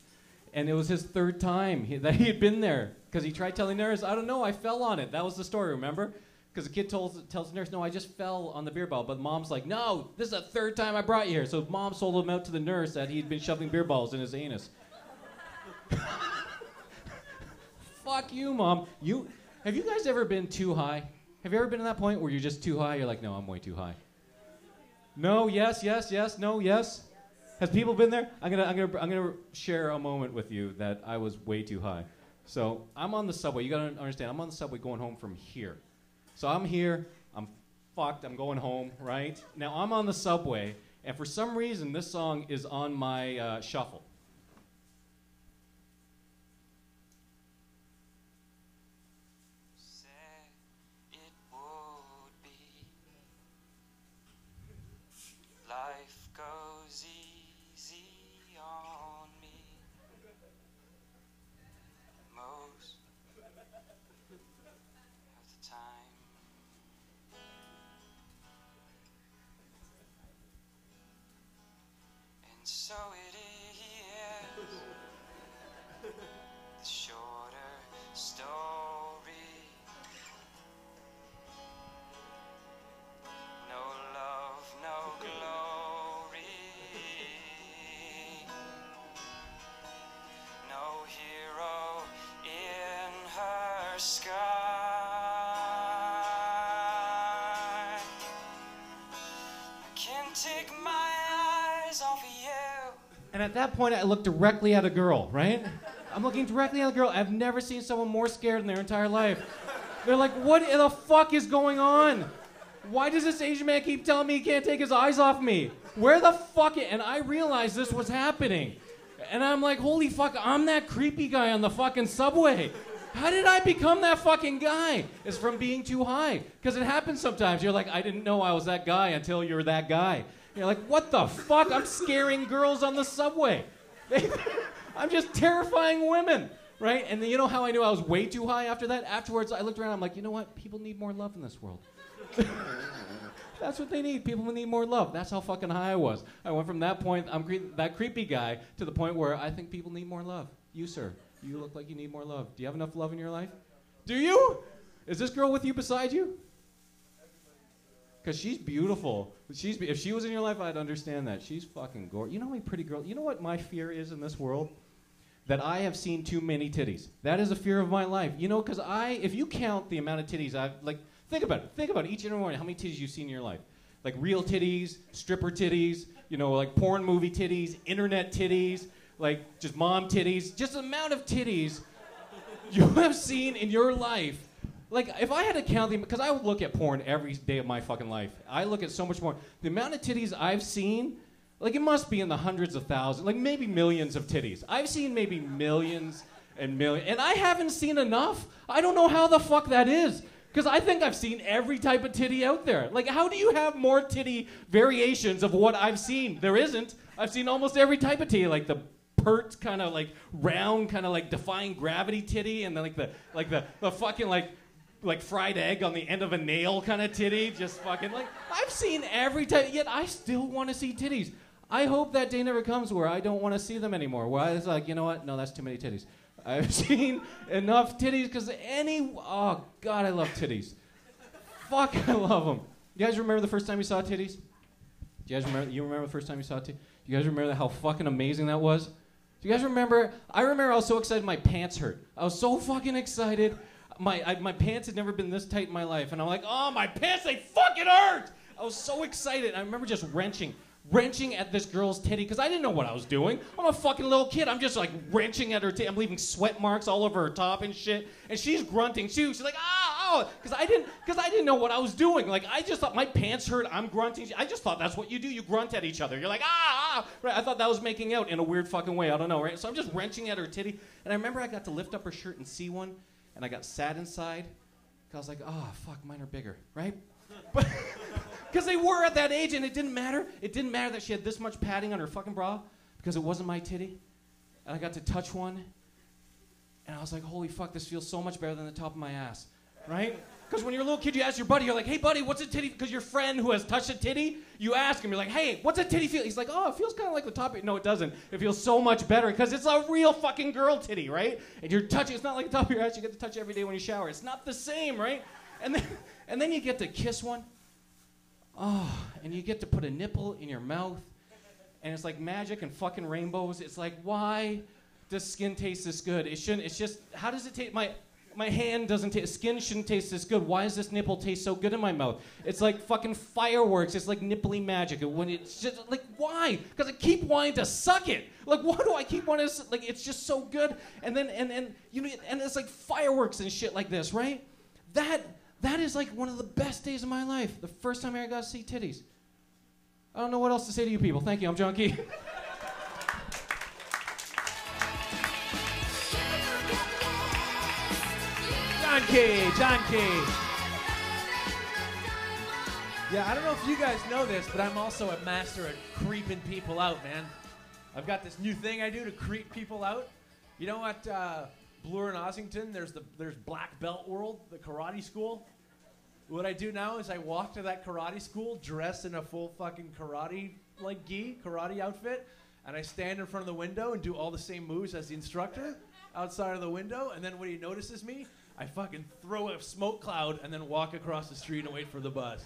And it was his third time that he had been there. Because he tried telling the nurse, I don't know, I fell on it. That was the story, remember? Because the kid tells the nurse, no, I just fell on the beer bottle. But mom's like, no, this is the third time I brought you here. So mom sold him out to the nurse that he'd been shoving beer bottles in his anus. Fuck you, Mom. Have you guys ever been too high? Have you ever been to that point where you're just too high? You're like, no, I'm way too high. No, yes, yes, yes, no, yes. Has people been there? I'm gonna share a moment with you that I was way too high. So I'm on the subway. You gotta understand, I'm on the subway going home from here. So I'm here, I'm fucked, I'm going home, right? Now I'm on the subway, and for some reason this song is on my shuffle. Life goes easy on me most of the time. And so it is the shorter story. No love, no glory. No hero in her sky. I can't take my eyes off of you. And at that point, I look directly at a girl, right? I'm looking directly at a girl. I've never seen someone more scared in their entire life. They're like, what the fuck is going on? Why does this Asian man keep telling me he can't take his eyes off me? Where the fuck And I realized this was happening. And I'm like, holy fuck, I'm that creepy guy on the fucking subway. How did I become that fucking guy? It's from being too high. Because it happens sometimes. You're like, I didn't know I was that guy until you're that guy. You're like, what the fuck? I'm scaring girls on the subway. I'm just terrifying women, right? And then you know how I knew I was way too high after that? Afterwards, I looked around, I'm like, you know what? People need more love in this world. That's what they need. People need more love. That's how fucking high I was. I went from that point, that creepy guy, to the point where I think people need more love. You, sir, you look like you need more love. Do you have enough love in your life? Do you? Is this girl with you beside you? Because she's beautiful. If she was in your life, I'd understand that. She's fucking gorgeous. You know how many pretty girls... You know what my fear is in this world? That I have seen too many titties. That is a fear of my life. You know, because if you count the amount of titties I've... Think about it. Think about it. Each and every one. How many titties you've seen in your life? Like real titties, stripper titties, you know, like porn movie titties, internet titties, like just mom titties. Just the amount of titties you have seen in your life. Like, if I had to count them, because I would look at porn every day of my fucking life. I look at so much more. The amount of titties I've seen, like, it must be in the hundreds of thousands, like maybe millions of titties. I've seen maybe millions and millions, and I haven't seen enough. I don't know how the fuck that is. Because I think I've seen every type of titty out there. Like, how do you have more titty variations of what I've seen? There isn't. I've seen almost every type of titty, like the pert, kind of like round, kind of like defying gravity titty, and then like the fucking like fried egg on the end of a nail kind of titty. Just fucking like, I've seen every type, yet I still want to see titties. I hope that day never comes where I don't want to see them anymore. Where I was like, you know what? No, that's too many titties. I've seen enough titties because oh God, I love titties. Fuck, I love them. You guys remember the first time you saw titties? Do you guys remember? You remember the first time you saw titties? Do you guys remember how fucking amazing that was? Do you guys remember? I remember I was so excited my pants hurt. I was so fucking excited. My pants had never been this tight in my life, and I'm like, oh, my pants, they fucking hurt. I was so excited. I remember just wrenching at this girl's titty because I didn't know what I was doing. I'm a fucking little kid. I'm just like wrenching at her titty. I'm leaving sweat marks all over her top and shit. And she's grunting. She's like, oh, because I didn't know what I was doing. Like, I just thought my pants hurt. I'm grunting. I just thought that's what you do. You grunt at each other. You're like, right? I thought that was making out in a weird fucking way. I don't know, right? So I'm just wrenching at her titty. And I remember I got to lift up her shirt and see one, and I got sad inside. Cause I was like, oh fuck, mine are bigger, right? But because they were at that age, and it didn't matter. It didn't matter that she had this much padding on her fucking bra because it wasn't my titty. And I got to touch one, and I was like, holy fuck, this feels so much better than the top of my ass, right? Because when you're a little kid, you ask your buddy, you're like, hey buddy, what's a titty? Because your friend who has touched a titty, you ask him, you're like, hey, what's a titty feel? He's like, oh, it feels kind of like the top. No, it doesn't. It feels so much better because it's a real fucking girl titty, right? And you're touching, it's not like the top of your ass you get to touch every day when you shower. It's not the same, right? And then you get to kiss one. Oh, and you get to put a nipple in your mouth, and it's like magic and fucking rainbows. It's like, why does skin taste this good? It shouldn't. It's just, how does it taste? my hand doesn't taste, skin shouldn't taste this good. Why does this nipple taste so good in my mouth? It's like fucking fireworks. It's like nipply magic. And when it's just like, why? Because I keep wanting to suck it. Like, why do I keep wanting to, like, it's just so good. And then, and you know, and it's like fireworks and shit like this, right? That is like one of the best days of my life. The first time I ever got to see titties. I don't know what else to say to you people. Thank you. I'm John Key. John Key. Yeah, I don't know if you guys know this, but I'm also a master at creeping people out, man. I've got this new thing I do to creep people out. You know what, Bloor and Ossington, there's Black Belt World, the karate school. What I do now is I walk to that karate school dressed in a full fucking karate outfit, and I stand in front of the window and do all the same moves as the instructor outside of the window, and then when he notices me, I fucking throw a smoke cloud and then walk across the street and wait for the bus.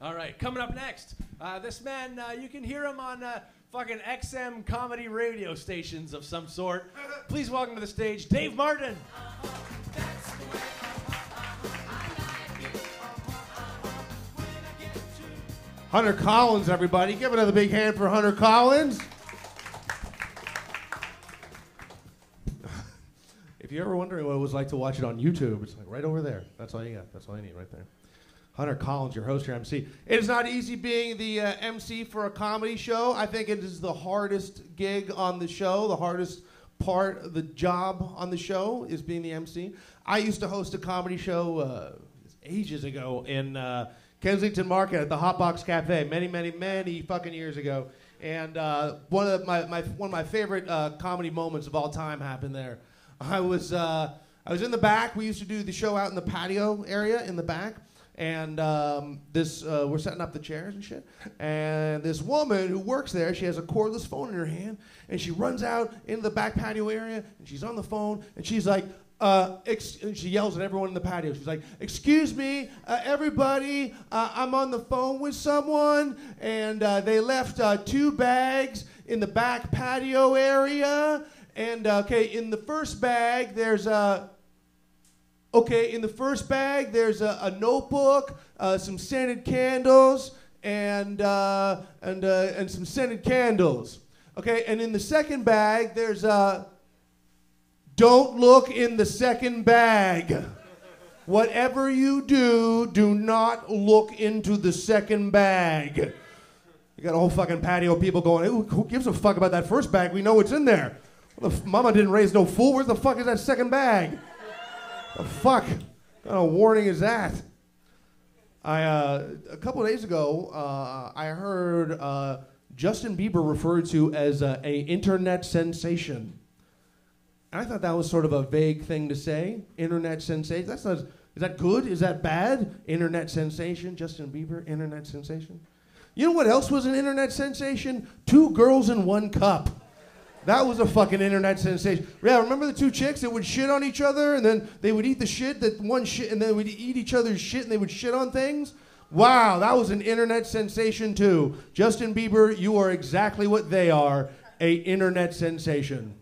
All right, coming up next, this man, you can hear him on fucking XM comedy radio stations of some sort. Please welcome to the stage, Dave Martin. Hunter Collins, everybody. Give another big hand for Hunter Collins. If you're ever wondering what it was like to watch it on YouTube, it's like right over there. That's all you got. That's all you need right there. Hunter Collins, your host, your MC. It is not easy being the MC for a comedy show. I think it is the hardest gig on the show. The hardest part of the job on the show is being the MC. I used to host a comedy show ages ago in Kensington Market at the Hot Box Cafe many fucking years ago. And one of my favorite comedy moments of all time happened there. I was in the back. We used to do the show out in the patio area in the back. And we're setting up the chairs and shit. And this woman who works there, she has a cordless phone in her hand, and she runs out into the back patio area, and she's on the phone, and she's like, and she yells at everyone in the patio. She's like, "Excuse me, everybody, I'm on the phone with someone, and they left 2 bags in the back patio area. And in the first bag, there's a notebook, some scented candles, and some scented candles. Okay, and in the second bag, there's don't look in the second bag. Whatever you do, do not look into the second bag." You got a whole fucking patio of people going, who gives a fuck about that first bag? We know what's in there. Mama didn't raise no fool. Where the fuck is that second bag? The fuck? What kind of warning is that? A couple of days ago, I heard Justin Bieber referred to as a internet sensation. And I thought that was sort of a vague thing to say. Internet sensation. That's not. Is that good? Is that bad? Internet sensation. Justin Bieber, internet sensation. You know what else was an internet sensation? 2 girls in 1 cup. That was a fucking internet sensation. Yeah, remember the 2 chicks that would shit on each other, and then they would eat the shit, and then would eat each other's shit, and they would shit on things? Wow, that was an internet sensation too. Justin Bieber, you are exactly what they are, a internet sensation.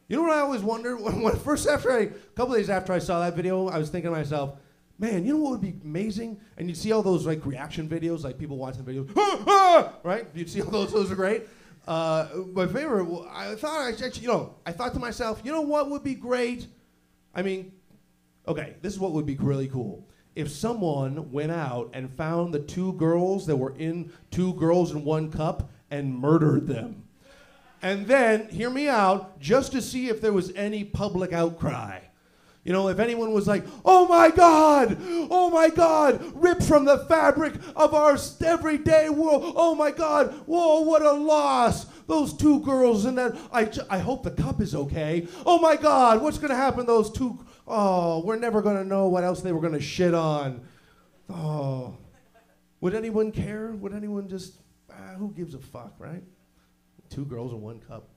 You know what I always wondered? A couple days after I saw that video, I was thinking to myself, man, you know what would be amazing? And you'd see all those like reaction videos, like people watching the videos, right? You'd see all those are great. My favorite, I thought to myself, you know what would be great? I mean, okay, this is what would be really cool. If someone went out and found the 2 girls that were in 2 girls in 1 cup and murdered them. And then, hear me out, just to see if there was any public outcry. You know, if anyone was like, oh my God, ripped from the fabric of our everyday world, oh my God, whoa, what a loss. Those 2 girls in that, I hope the cup is okay. Oh my God, what's gonna happen to those 2, oh, we're never gonna know what else they were gonna shit on. Oh, would anyone care? Would anyone just, who gives a fuck, right? 2 girls in 1 cup.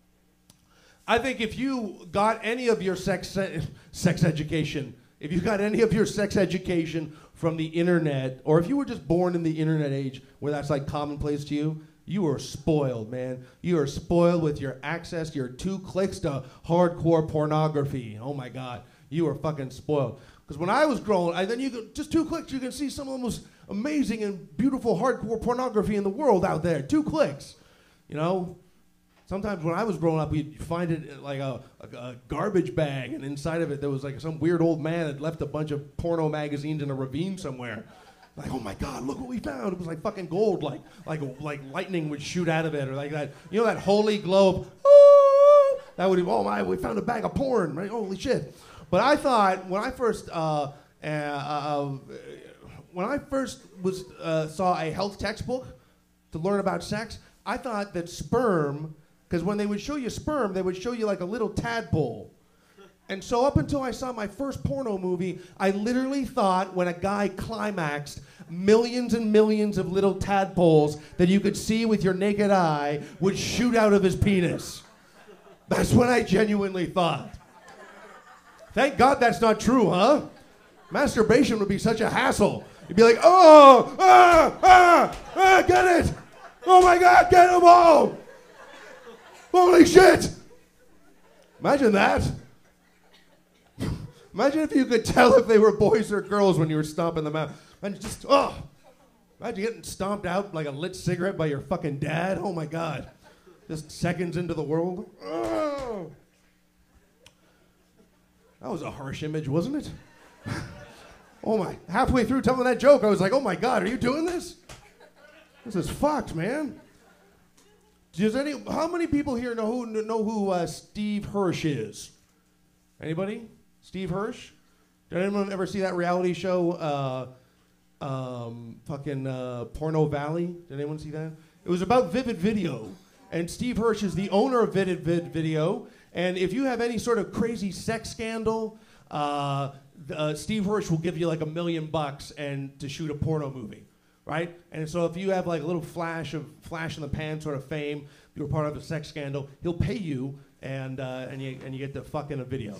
I think if you got any of your sex education, if you got any of your sex education from the internet, or if you were just born in the internet age where that's like commonplace to you, You are spoiled, man. You are spoiled with your access, your 2 clicks to hardcore pornography. Oh my God, you are fucking spoiled. Because when I was growing, then you could, just 2 clicks, you can see some of the most amazing and beautiful hardcore pornography in the world out there. 2 clicks, you know. Sometimes when I was growing up, we'd find it like a garbage bag, and inside of it there was like some weird old man had left a bunch of porno magazines in a ravine somewhere. Like, oh my God, look what we found! It was like fucking gold, like lightning would shoot out of it, or like that. You know that holy globe? That would be, oh my, we found a bag of porn, right? Holy shit! But I thought when I first saw a health textbook to learn about sex, I thought that sperm. Because when they would show you sperm, they would show you like a little tadpole. And so up until I saw my first porno movie, I literally thought when a guy climaxed, millions and millions of little tadpoles that you could see with your naked eye would shoot out of his penis. That's what I genuinely thought. Thank God that's not true, huh? Masturbation would be such a hassle. You'd be like, get it! Oh my God, get them all! Holy shit! Imagine that. Imagine if you could tell if they were boys or girls when you were stomping them out. Imagine imagine getting stomped out like a lit cigarette by your fucking dad. Oh my God. Just seconds into the world. Oh. That was a harsh image, wasn't it? Oh my. Halfway through telling that joke, I was like, oh my God, are you doing this? This is fucked, man. How many people here know who Steve Hirsch is? Anybody? Steve Hirsch? Did anyone ever see that reality show, Porno Valley? Did anyone see that? It was about Vivid Video, and Steve Hirsch is the owner of Vivid Video. And if you have any sort of crazy sex scandal, Steve Hirsch will give you like $1 million and to shoot a porno movie. Right? And so if you have like a little flash in the pan sort of fame, you were part of a sex scandal, he'll pay you and you get to fuck in a video.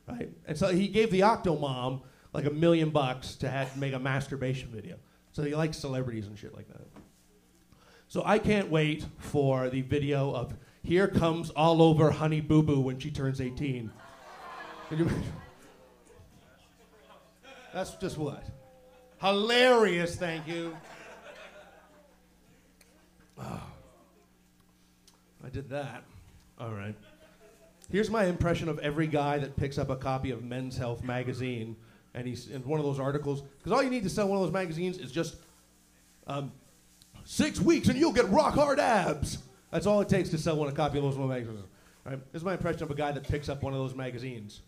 Right? And so he gave the Octomom like $1 million to make a masturbation video. So he likes celebrities and shit like that. So I can't wait for the video of Here Comes All Over Honey Boo Boo when she turns 18. Can you imagine? That's just what? Hilarious, thank you. Oh, I did that. All right. Here's my impression of every guy that picks up a copy of Men's Health magazine, and he's in one of those articles. Because all you need to sell one of those magazines is just 6 weeks and you'll get rock hard abs. That's all it takes to sell a copy of those magazines. All right? This is my impression of a guy that picks up one of those magazines.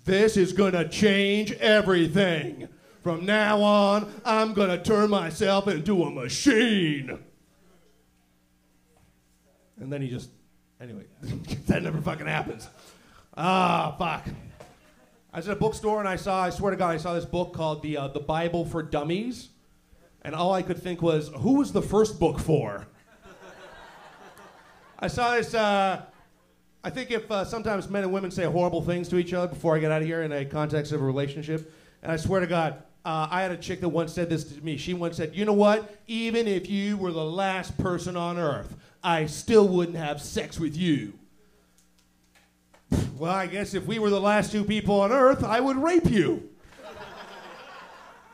This is gonna change everything. From now on, I'm gonna turn myself into a machine. And then anyway, that never fucking happens. Fuck. I was at a bookstore and I swear to God, I saw this book called The Bible for Dummies. And all I could think was, who was the first book for? I saw this, I think if sometimes men and women say horrible things to each other before I get out of here in a context of a relationship, and I swear to God, I had a chick that once said this to me. She once said, you know what? Even if you were the last person on earth, I still wouldn't have sex with you. Well, I guess if we were the last 2 people on earth, I would rape you.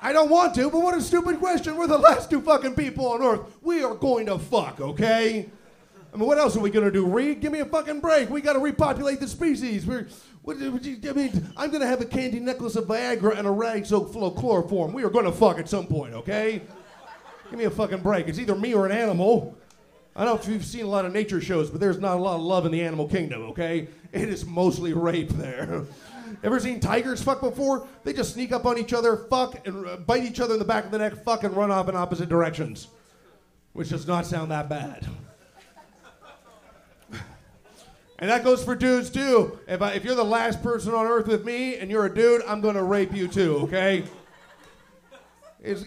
I don't want to, but what a stupid question. We're the last 2 fucking people on earth. We are going to fuck, okay? I mean, what else are we going to do, Reed? Give me a fucking break. We got to repopulate the species. I'm going to have a candy necklace of Viagra and a rag so full of chloroform. We are going to fuck at some point, okay? Give me a fucking break. It's either me or an animal. I don't know if you've seen a lot of nature shows, but there's not a lot of love in the animal kingdom, okay? It is mostly rape there. Ever seen tigers fuck before? They just sneak up on each other, fuck, and bite each other in the back of the neck, fuck, and run off in opposite directions. Which does not sound that bad. And that goes for dudes, too. If you're the last person on earth with me and you're a dude, I'm going to rape you, too, okay?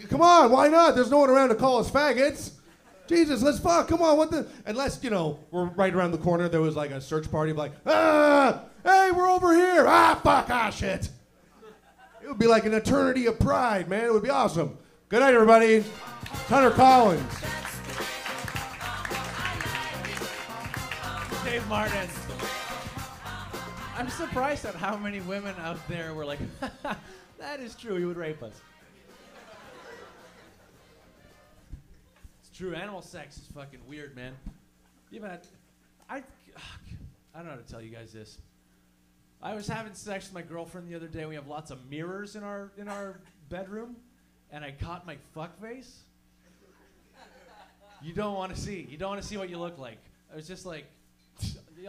Come on, why not? There's no one around to call us faggots. Jesus, let's fuck. Come on, what the? Unless, we're right around the corner. There was like a search party of like, hey, we're over here. Fuck, shit. It would be like an eternity of pride, man. It would be awesome. Good night, everybody. Hunter Collins. Dave Martin. I'm surprised at how many women out there were like, that is true, he would rape us. It's true, animal sex is fucking weird, man. You've had, I don't know how to tell you guys this. I was having sex with my girlfriend the other day. We have lots of mirrors in our bedroom, and I caught my fuck face. You don't want to see. You don't want to see what you look like. I was just like,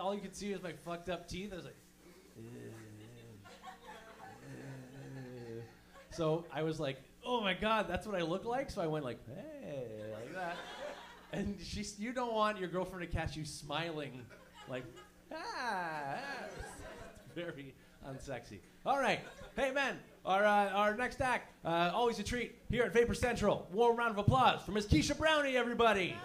all you could see was my fucked up teeth. I was like, so I was like, oh my God, that's what I look like? So I went like, hey, like that. And you don't want your girlfriend to catch you smiling like, very unsexy. All right. Hey, men, our next act, always a treat here at Vapor Central. Warm round of applause for Miss Keesha Brownie, everybody.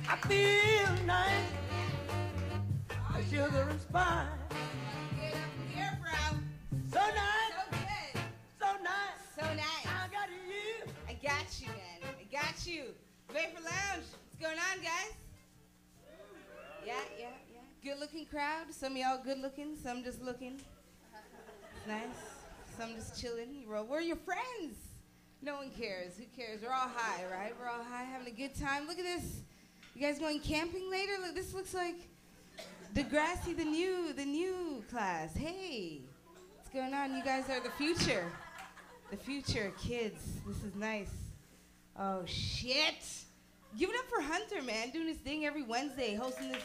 I feel nice, a sugar and spice. Get up here, bro. So nice, So good. so nice. So nice. I got you. I got you, man. I got you. Vapor Lounge. What's going on, guys? Yeah. Good looking crowd. Some of y'all good looking, some just looking. Nice. Some just chilling. We're your friends. No one cares. Who cares? We're all high, right? We're all high, having a good time. Look at this. You guys going camping later? Look, this looks like Degrassi, the new class. Hey, what's going on? You guys are the future. The future kids. This is nice. Oh, shit. Give it up for Hunter, man. Doing his thing every Wednesday, hosting this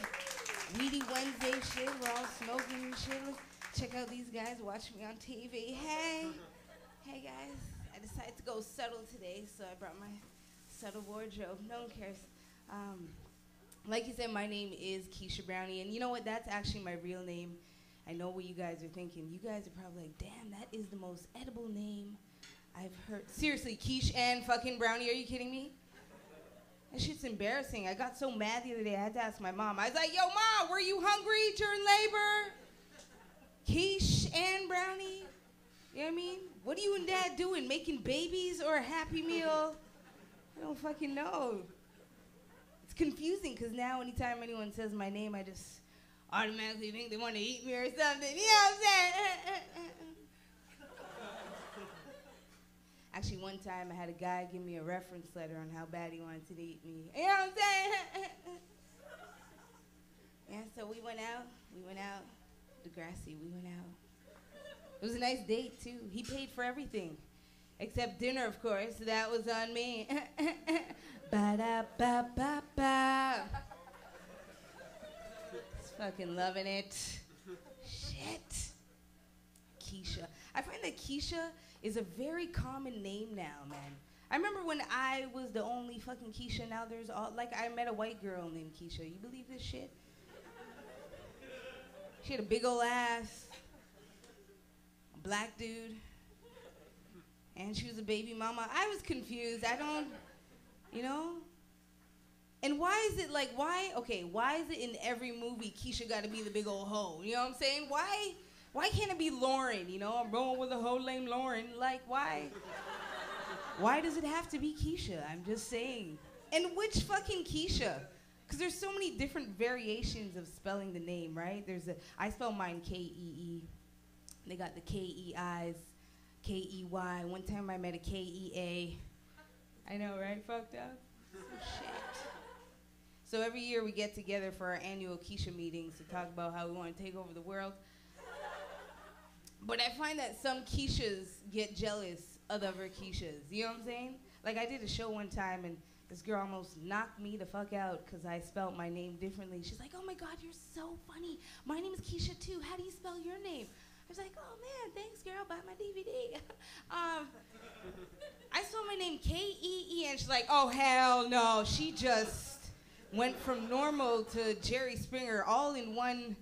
Weedy Wednesday shit. We're all smoking and shit. Check out these guys watching me on TV. Hey. Hey, guys. I decided to go subtle today, so I brought my subtle wardrobe. No one cares. Like you said, my name is Keesha Brownie, and you know what? That's actually my real name. I know what you guys are thinking. You guys are probably like, damn, that is the most edible name I've heard. Seriously, Keesh and fucking Brownie, are you kidding me? That shit's embarrassing. I got so mad the other day, I had to ask my mom. I was like, yo, Mom, were you hungry during labor? Keesh and Brownie? You know what I mean? What are you and Dad doing? Making babies or a Happy Meal? I don't fucking know. It's confusing because now anytime anyone says my name, I just automatically think they want to eat me or something. You know what I'm saying? Actually, one time I had a guy give me a reference letter on how bad he wanted to eat me. You know what I'm saying? Yeah, so we went out. Degrassi, we went out. It was a nice date, too. He paid for everything. Except dinner, of course. That was on me. Ba-da-ba-ba-ba. Just fucking loving it. Shit. Keesha. I find that Keesha is a very common name now, man. I remember when I was the only fucking Keesha. Now there's all, like, I met a white girl named Keesha. You believe this shit? She had a big ol' ass. A black dude. And she was a baby mama. I was confused. I don't, you know? And why is it like, why is it in every movie Keesha gotta be the big old hoe? You know what I'm saying? Why can't it be Lauren? You know, I'm rolling with a hoe named Lauren. Like, why? Why does it have to be Keesha? I'm just saying. And which fucking Keesha? Because there's so many different variations of spelling the name, right? I spell mine K-E-E. They got the K-E-I's. K-E-Y. One time I met a K-E-A. I know, right? Fucked up? Oh, shit. So every year we get together for our annual Keesha meetings to talk about how we want to take over the world. But I find that some Keeshas get jealous of other Keeshas. You know what I'm saying? Like, I did a show one time, and this girl almost knocked me the fuck out because I spelled my name differently. She's like, oh my God, you're so funny. My name is Keesha too. How do you spell your name? I was like, oh man, thanks girl, buy my DVD. I spelled my name K-E-E, and she's like, oh hell no. She just went from normal to Jerry Springer all in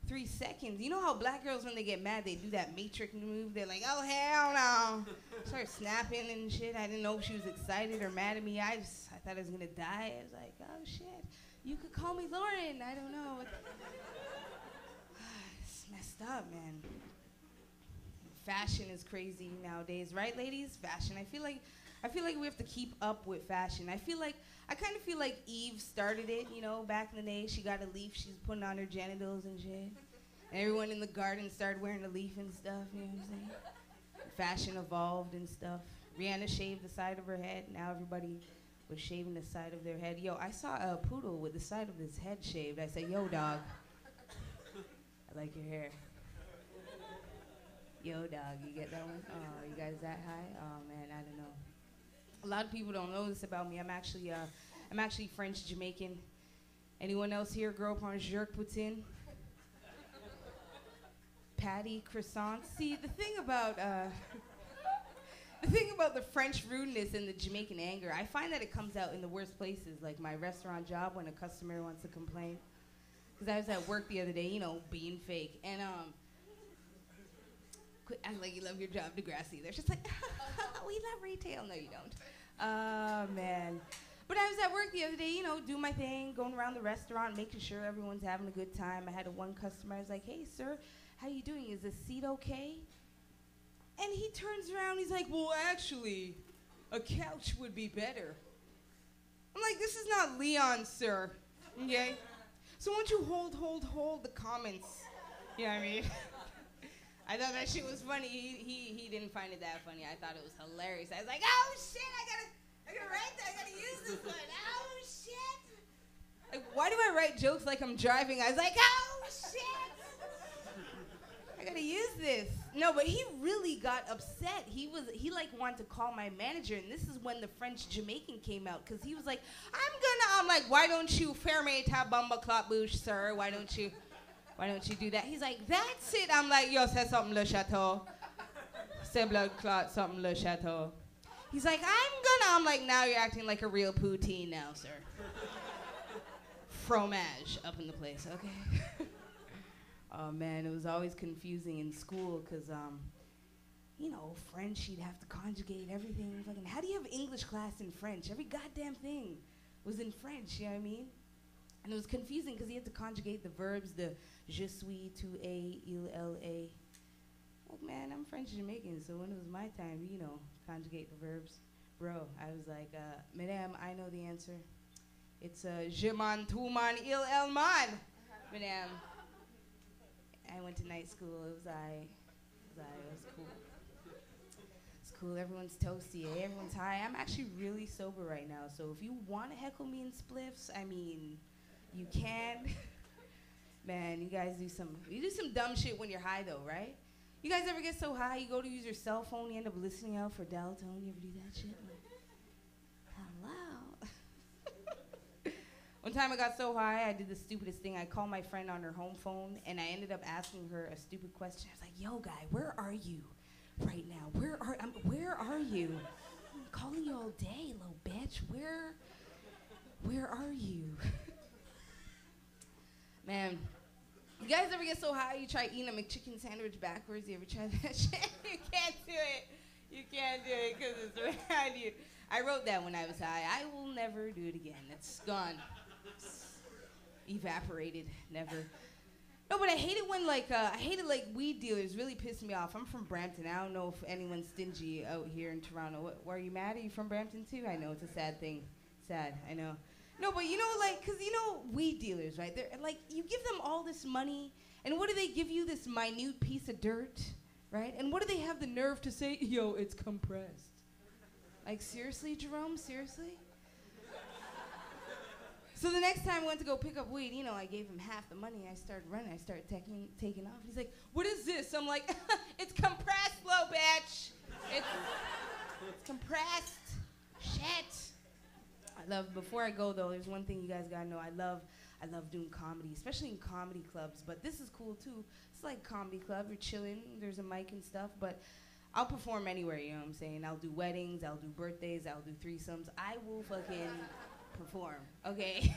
3 seconds. You know how black girls, when they get mad, they do that matrix move? They're like, oh hell no. Start snapping and shit. I didn't know if she was excited or mad at me. I thought I was gonna die. I was like, oh shit. You could call me Lauren. I don't know. It's messed up, man. Fashion is crazy nowadays, right, ladies? Fashion. I feel like I feel like we have to keep up with fashion. I kind of feel like Eve started it, you know, back in the day. She got a leaf, she's putting on her genitals and shit. And everyone in the garden started wearing a leaf and stuff, you know what I'm saying? Fashion evolved and stuff. Rihanna shaved the side of her head. Now everybody was shaving the side of their head. Yo, I saw a poodle with the side of his head shaved. I said, yo, dog, I like your hair. Yo, dog, you get that one? Oh, you guys that high? Oh, man, I don't know. A lot of people don't know this about me. I'm actually French Jamaican. Anyone else here grow up on jerk poutine? Patty, croissants. See, the thing about the French rudeness and the Jamaican anger, I find that it comes out in the worst places, like my restaurant job when a customer wants to complain. Because I was at work the other day, you know, being fake, and quit acting like you love your job, Degrassi. They're just like, we love retail. No, you don't. Man. But I was at work the other day, you know, doing my thing, going around the restaurant, making sure everyone's having a good time. I had one customer, I was like, hey, sir, how you doing? Is the seat okay? And he turns around, he's like, well, actually, a couch would be better. I'm like, this is not Leon, sir, okay? So why don't you hold the comments, you know what I mean? I thought that shit was funny. He didn't find it that funny. I thought it was hilarious. I was like, oh shit, I gotta write that, I gotta use this one. Oh shit. Like, why do I write jokes like I'm driving? I was like, oh shit. I gotta use this. No, but he really got upset. He like wanted to call my manager, and this is when the French Jamaican came out, because he was like, I'm like, why don't you ferme ta bumba clot bouche, sir? Why don't you do that? He's like, that's it. I'm like, yo, say something le chateau. Say blood clot, something le chateau. He's like, I'm like, now you're acting like a real poutine now, sir. Fromage up in the place, okay? Oh man, it was always confusing in school because, you know, French, you'd have to conjugate everything. Fucking, how do you have English class in French? Every goddamn thing was in French, you know what I mean? And it was confusing because he had to conjugate the verbs, the je suis, tu es, il, elle, est. Like, man, I'm French Jamaican, so when it was my time, you know, conjugate the verbs. Bro, I was like, madame, I know the answer. It's je man, tu man, il, elle, man. Madame. I went to night school. It was cool. It's cool. Everyone's toasty. Everyone's high. I'm actually really sober right now. So if you want to heckle me in spliffs, I mean, you can. Man, you guys do some dumb shit when you're high though, right? You guys ever get so high you go to use your cell phone, you end up listening out for dial tone? You ever do that shit? Hello. One time I got so high, I did the stupidest thing. I called my friend on her home phone, and I ended up asking her a stupid question. I was like, yo, guy, where are you right now? Where are you? I'm calling you all day, little bitch. Where are you? Man, you guys ever get so high you try eating a McChicken sandwich backwards? You ever try that shit? You can't do it. You can't do it because it's around you. I wrote that when I was high. I will never do it again. It's gone. Evaporated, never. No, but I hate it when like weed dealers really piss me off. I'm from Brampton. I don't know if anyone's stingy out here in Toronto. Why are you mad? Are you from Brampton too? I know it's a sad thing. Sad, I know. No, but you know, like, cause you know weed dealers, right? They're like, you give them all this money, and what do they give you? This minute piece of dirt, right? And what do they have the nerve to say? Yo, it's compressed. Like, seriously, Jerome? Seriously? So the next time I went to go pick up weed, you know, I gave him half the money. I started running. I started taking off. He's like, what is this? I'm like, it's compressed, little bitch. It's compressed. Shit. Before I go, though, there's one thing you guys got to know. I love doing comedy, especially in comedy clubs. But this is cool, too. It's like a comedy club. You're chilling. There's a mic and stuff. But I'll perform anywhere, you know what I'm saying? I'll do weddings. I'll do birthdays. I'll do threesomes. I will fucking perform, okay?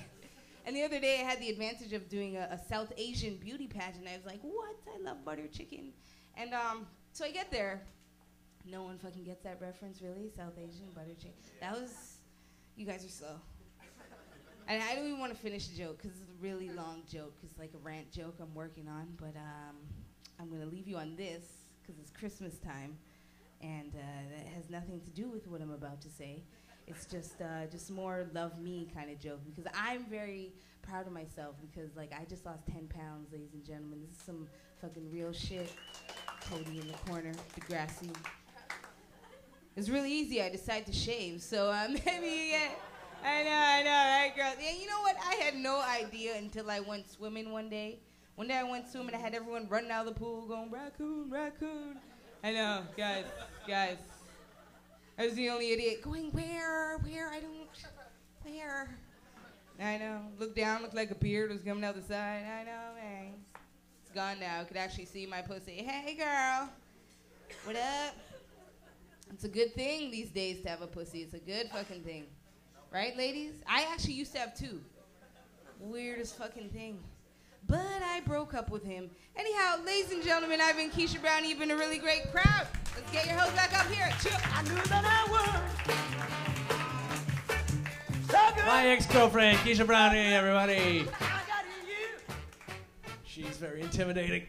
And the other day I had the advantage of doing a South Asian beauty pageant. I was like, what? I love butter chicken. And so I get there. No one fucking gets that reference, really? South Asian butter chicken. That was, you guys are slow. And I don't even want to finish the joke because it's a really long joke. It's like a rant joke I'm working on. But I'm going to leave you on this because it's Christmas time. and that has nothing to do with what I'm about to say. It's just more love me kind of joke, because I'm very proud of myself, because like I just lost 10 pounds, ladies and gentlemen. This is some fucking real shit. Cody in the corner, Degrassi. It's really easy. I decided to shave, so maybe you get. I know, right, girl? Yeah, you know what? I had no idea until I went swimming one day. One day I went swimming, I had everyone running out of the pool going, raccoon, raccoon. I know, guys. I was the only idiot going, where, I know. Looked down, looked like a beard was coming out the side. I know, man. It's gone now. Could actually see my pussy. Hey, girl. What up? It's a good thing these days to have a pussy. It's a good fucking thing. Right, ladies? I actually used to have two. Weirdest fucking thing. But I broke up with him. Anyhow, ladies and gentlemen, I've been Keesha Brownie. You've been a really great crowd. Let's get your host back up here. I knew that I would. My ex-girlfriend, Keesha Brownie, everybody. She's very intimidating.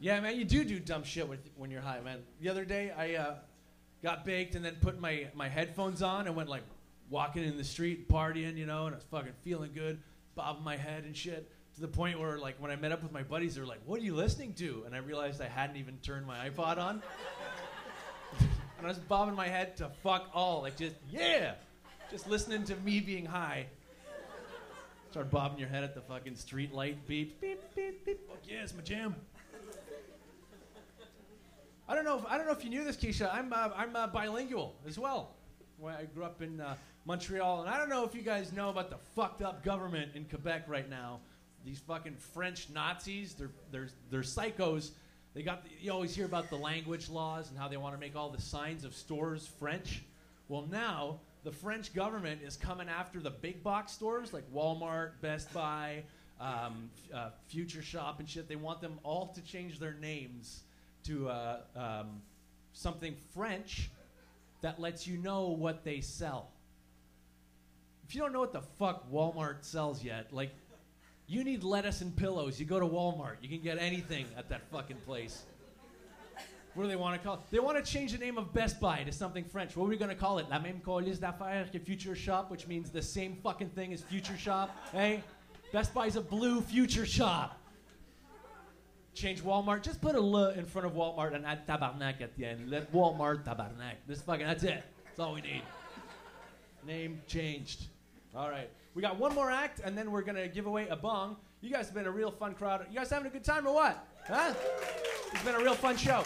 Yeah, man, you do dumb shit when you're high, man. The other day, I got baked and then put my headphones on and went like walking in the street, partying, and I was fucking feeling good, bobbing my head and shit, to the point where like when I met up with my buddies, they were like, "What are you listening to?" And I realized I hadn't even turned my iPod on. And I was bobbing my head to fuck all, like just listening to me being high. Start bobbing your head at the fucking street light, beep, beep, beep, beep. Fuck yeah, it's my jam. I don't know if you knew this, Keesha. I'm bilingual as well. I grew up in Montreal, and I don't know if you guys know about the fucked up government in Quebec right now. These fucking French Nazis, they're psychos. You always hear about the language laws and how they want to make all the signs of stores French. Well, now the French government is coming after the big box stores like Walmart, Best Buy, Future Shop and shit. They want them all to change their names to something French that lets you know what they sell. If you don't know what the fuck Walmart sells yet, like, you need lettuce and pillows, you go to Walmart. You can get anything at that fucking place. What do they want to call it? They want to change the name of Best Buy to something French. What are we going to call it? La même colis d'affaires que Future Shop, which means the same fucking thing as Future Shop. Hey? Best Buy's a blue Future Shop. Change Walmart. Just put a L in front of Walmart and add tabarnak at the end. Let Walmart tabarnak. That's it. That's all we need. Name changed. All right. We got one more act, and then we're going to give away a bong. You guys have been a real fun crowd. You guys having a good time or what? Huh? It's been a real fun show.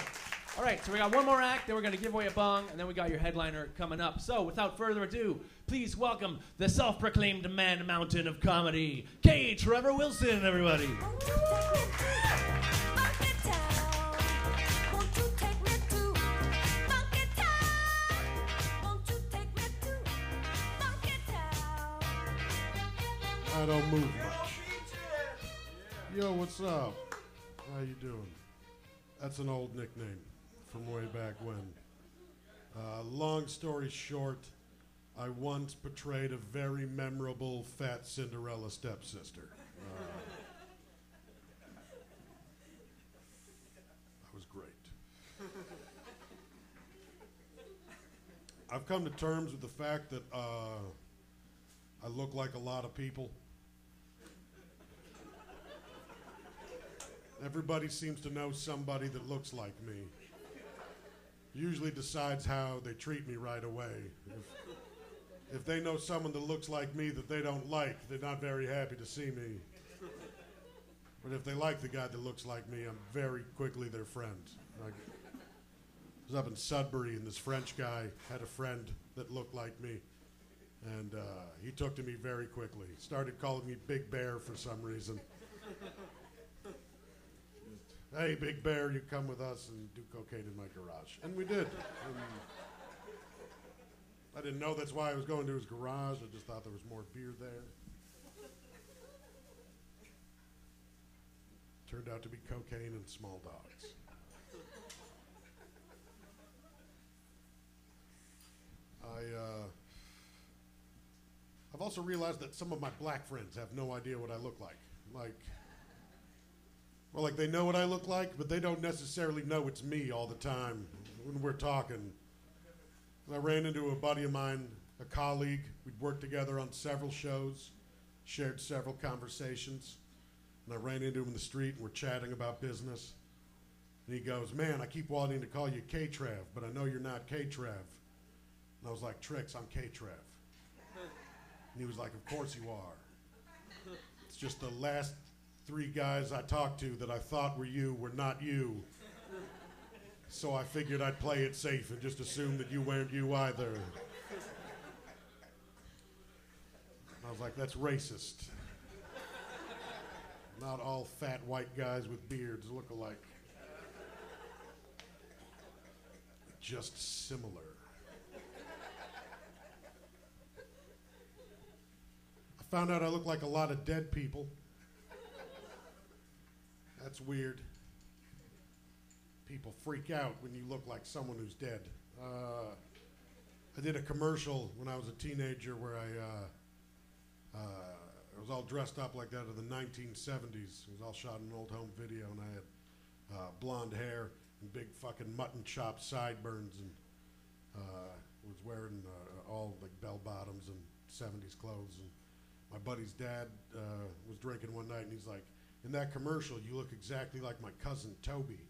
All right, so we got one more act, then we're going to give away a bong, and then we got your headliner coming up. So without further ado, please welcome the self-proclaimed man mountain of comedy, K. Trevor Wilson, everybody. I don't move much. Yo, what's up? How you doing? That's an old nickname from way back when. Long story short, I once portrayed a very memorable fat Cinderella stepsister. That was great. I've come to terms with the fact that I look like a lot of people. Everybody seems to know somebody that looks like me. Usually decides how they treat me right away. If they know someone that looks like me that they don't like, they're not very happy to see me. But if they like the guy that looks like me, I'm very quickly their friend. I was up in Sudbury, and this French guy had a friend that looked like me. And he took to me very quickly. Started calling me Big Bear for some reason. Hey, Big Bear, you come with us and do cocaine in my garage. And we did. And I didn't know that's why I was going to his garage. I just thought there was more beer there. Turned out to be cocaine and small dogs. I've also realized that some of my black friends have no idea what I look like. Like, Well, like they know what I look like, but they don't necessarily know it's me all the time when we're talking. I ran into a buddy of mine, a colleague. We'd worked together on several shows, shared several conversations. And I ran into him in the street and we're chatting about business. And he goes, man, I keep wanting to call you K-Trav, but I know you're not K-Trav. And I was like, Trix, I'm K-Trav. And he was like, of course you are. It's just the last 3 guys I talked to that I thought were you were not you. So I figured I'd play it safe and just assume that you weren't you either. And I was like, that's racist. Not all fat white guys with beards look alike. Just similar. I found out I look like a lot of dead people. That's weird. People freak out when you look like someone who's dead. I did a commercial when I was a teenager where I was all dressed up like that in the 1970s. It was all shot in an old home video, and I had blonde hair and big fucking mutton chop sideburns, and was wearing all like bell bottoms and 70s clothes. And my buddy's dad was drinking one night, and he's like, in that commercial, you look exactly like my cousin Toby.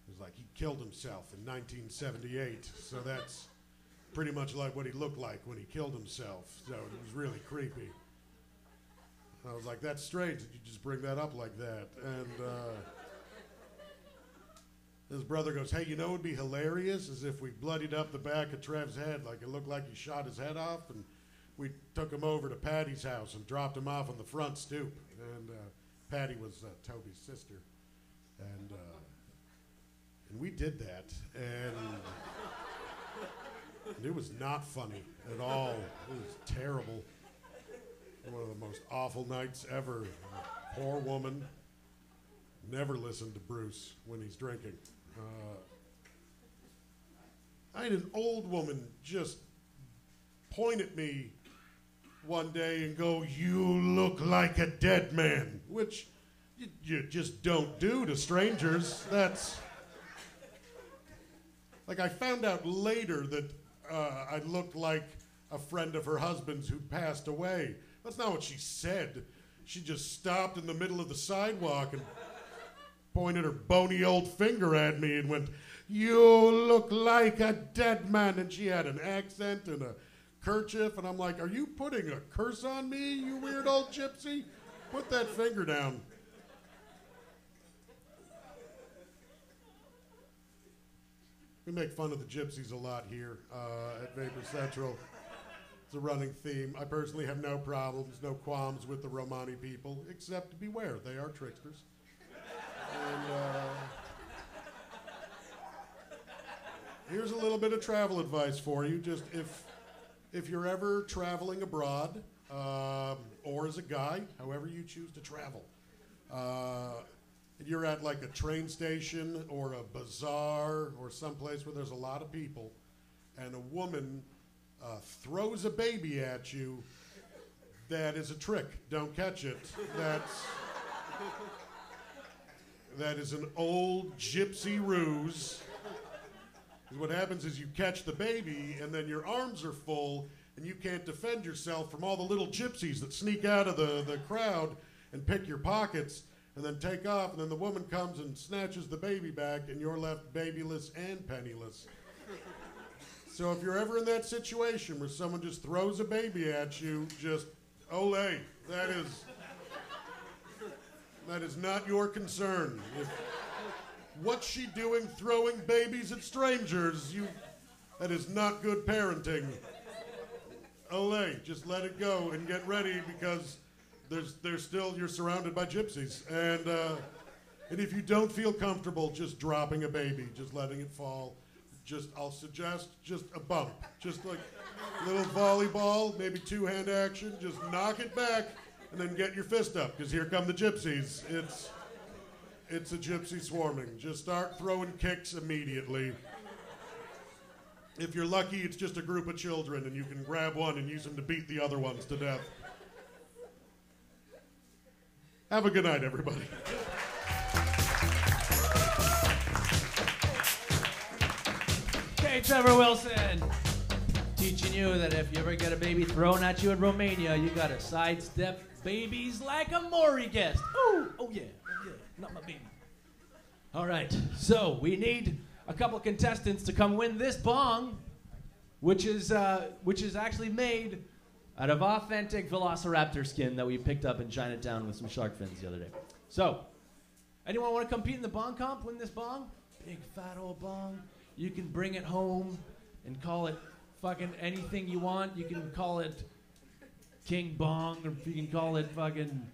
It was like he killed himself in 1978, so that's pretty much like what he looked like when he killed himself. So it was really creepy. I was like, that's strange that you just bring that up like that. And his brother goes, hey, you know what would be hilarious is if we bloodied up the back of Trev's head, like it looked like he shot his head off, and we took him over to Patty's house and dropped him off on the front stoop. And Patty was Toby's sister. And we did that, and it was not funny at all. It was terrible. One of the most awful nights ever. Poor woman. Never listened to Bruce when he's drinking. I had an old woman just point at me one day and go, you look like a dead man, which you just don't do to strangers. That's... Like, I found out later that I looked like a friend of her husband's who'd passed away. That's not what she said. She just stopped in the middle of the sidewalk and pointed her bony old finger at me and went, you look like a dead man. And she had an accent and a kerchief, and I'm like, are you putting a curse on me, you weird old gypsy? Put that finger down. We make fun of the gypsies a lot here at Vapor Central. It's a running theme. I personally have no problems, no qualms with the Romani people, except beware, they are tricksters. And here's a little bit of travel advice for you. Just if you're ever traveling abroad, or as a guy, however you choose to travel, you're at like a train station or a bazaar or someplace where there's a lot of people, and a woman throws a baby at you, that is a trick. Don't catch it. That is an old gypsy ruse. What happens is you catch the baby, and then your arms are full, and you can't defend yourself from all the little gypsies that sneak out of the crowd and pick your pockets and then take off, and then the woman comes and snatches the baby back, and you're left babyless and penniless. So if you're ever in that situation where someone just throws a baby at you, just ole. That is not your concern. What's she doing throwing babies at strangers? That is not good parenting. Ole, just let it go and get ready, because you're surrounded by gypsies. And if you don't feel comfortable just dropping a baby, just letting it fall, I'll suggest just a bump. Just like a little volleyball, maybe two-hand action, just knock it back and then get your fist up, because here come the gypsies. It's a gypsy swarming. Just start throwing kicks immediately. If you're lucky, it's just a group of children and you can grab one and use them to beat the other ones to death. Have a good night, everybody. DJ Trevor Wilson. Teaching you that if you ever get a baby thrown at you in Romania, you gotta sidestep babies like a Maury guest. Ooh, oh yeah, not my baby. All right, so we need a couple contestants to come win this bong, which is actually made out of authentic velociraptor skin that we picked up in Chinatown with some shark fins the other day. So, anyone want to compete in the bong comp? Win this bong? Big fat old bong. You can bring it home and call it fucking anything you want. You can call it King Bong, or you can call it fucking,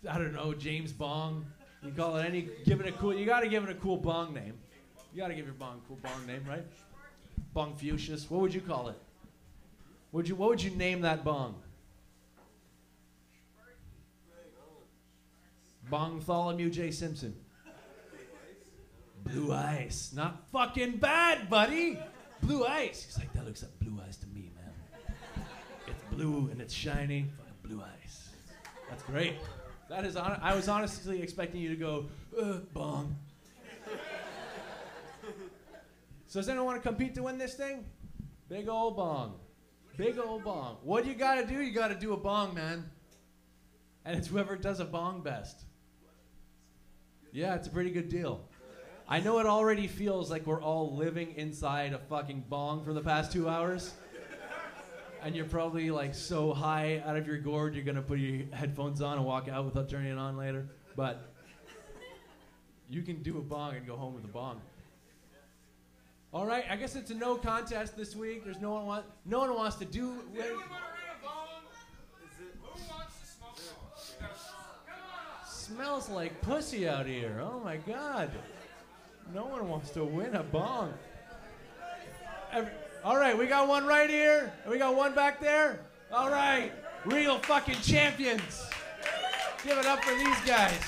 I don't know, James Bong. You can call it any, give it a cool, you gotta give it a cool bong name. You gotta give your bong a cool bong name, right? Bongfucius. What would you call it? What would you name that bong? Bongtholomew J. Simpson. Blue ice. Not fucking bad, buddy. Blue ice. He's like, that looks like blue ice to me, man. It's blue and it's shiny. Fucking blue ice. That's great. That is I was honestly expecting you to go, bong. So does anyone want to compete to win this thing? Big old bong. Big old bong. What do you got to do? You got to do a bong, man. And it's whoever does a bong best. Yeah, it's a pretty good deal. I know it already feels like we're all living inside a fucking bong for the past 2 hours. And you're probably like so high out of your gourd, you're going to put your headphones on and walk out without turning it on later. But you can do a bong and go home with a bong. All right, I guess it's a no contest this week. There's no one wants to do. Smells like pussy out here. Oh my God. No one wants to win a bong. All right, we got one right here. And we got one back there. All right, real fucking champions. Give it up for these guys.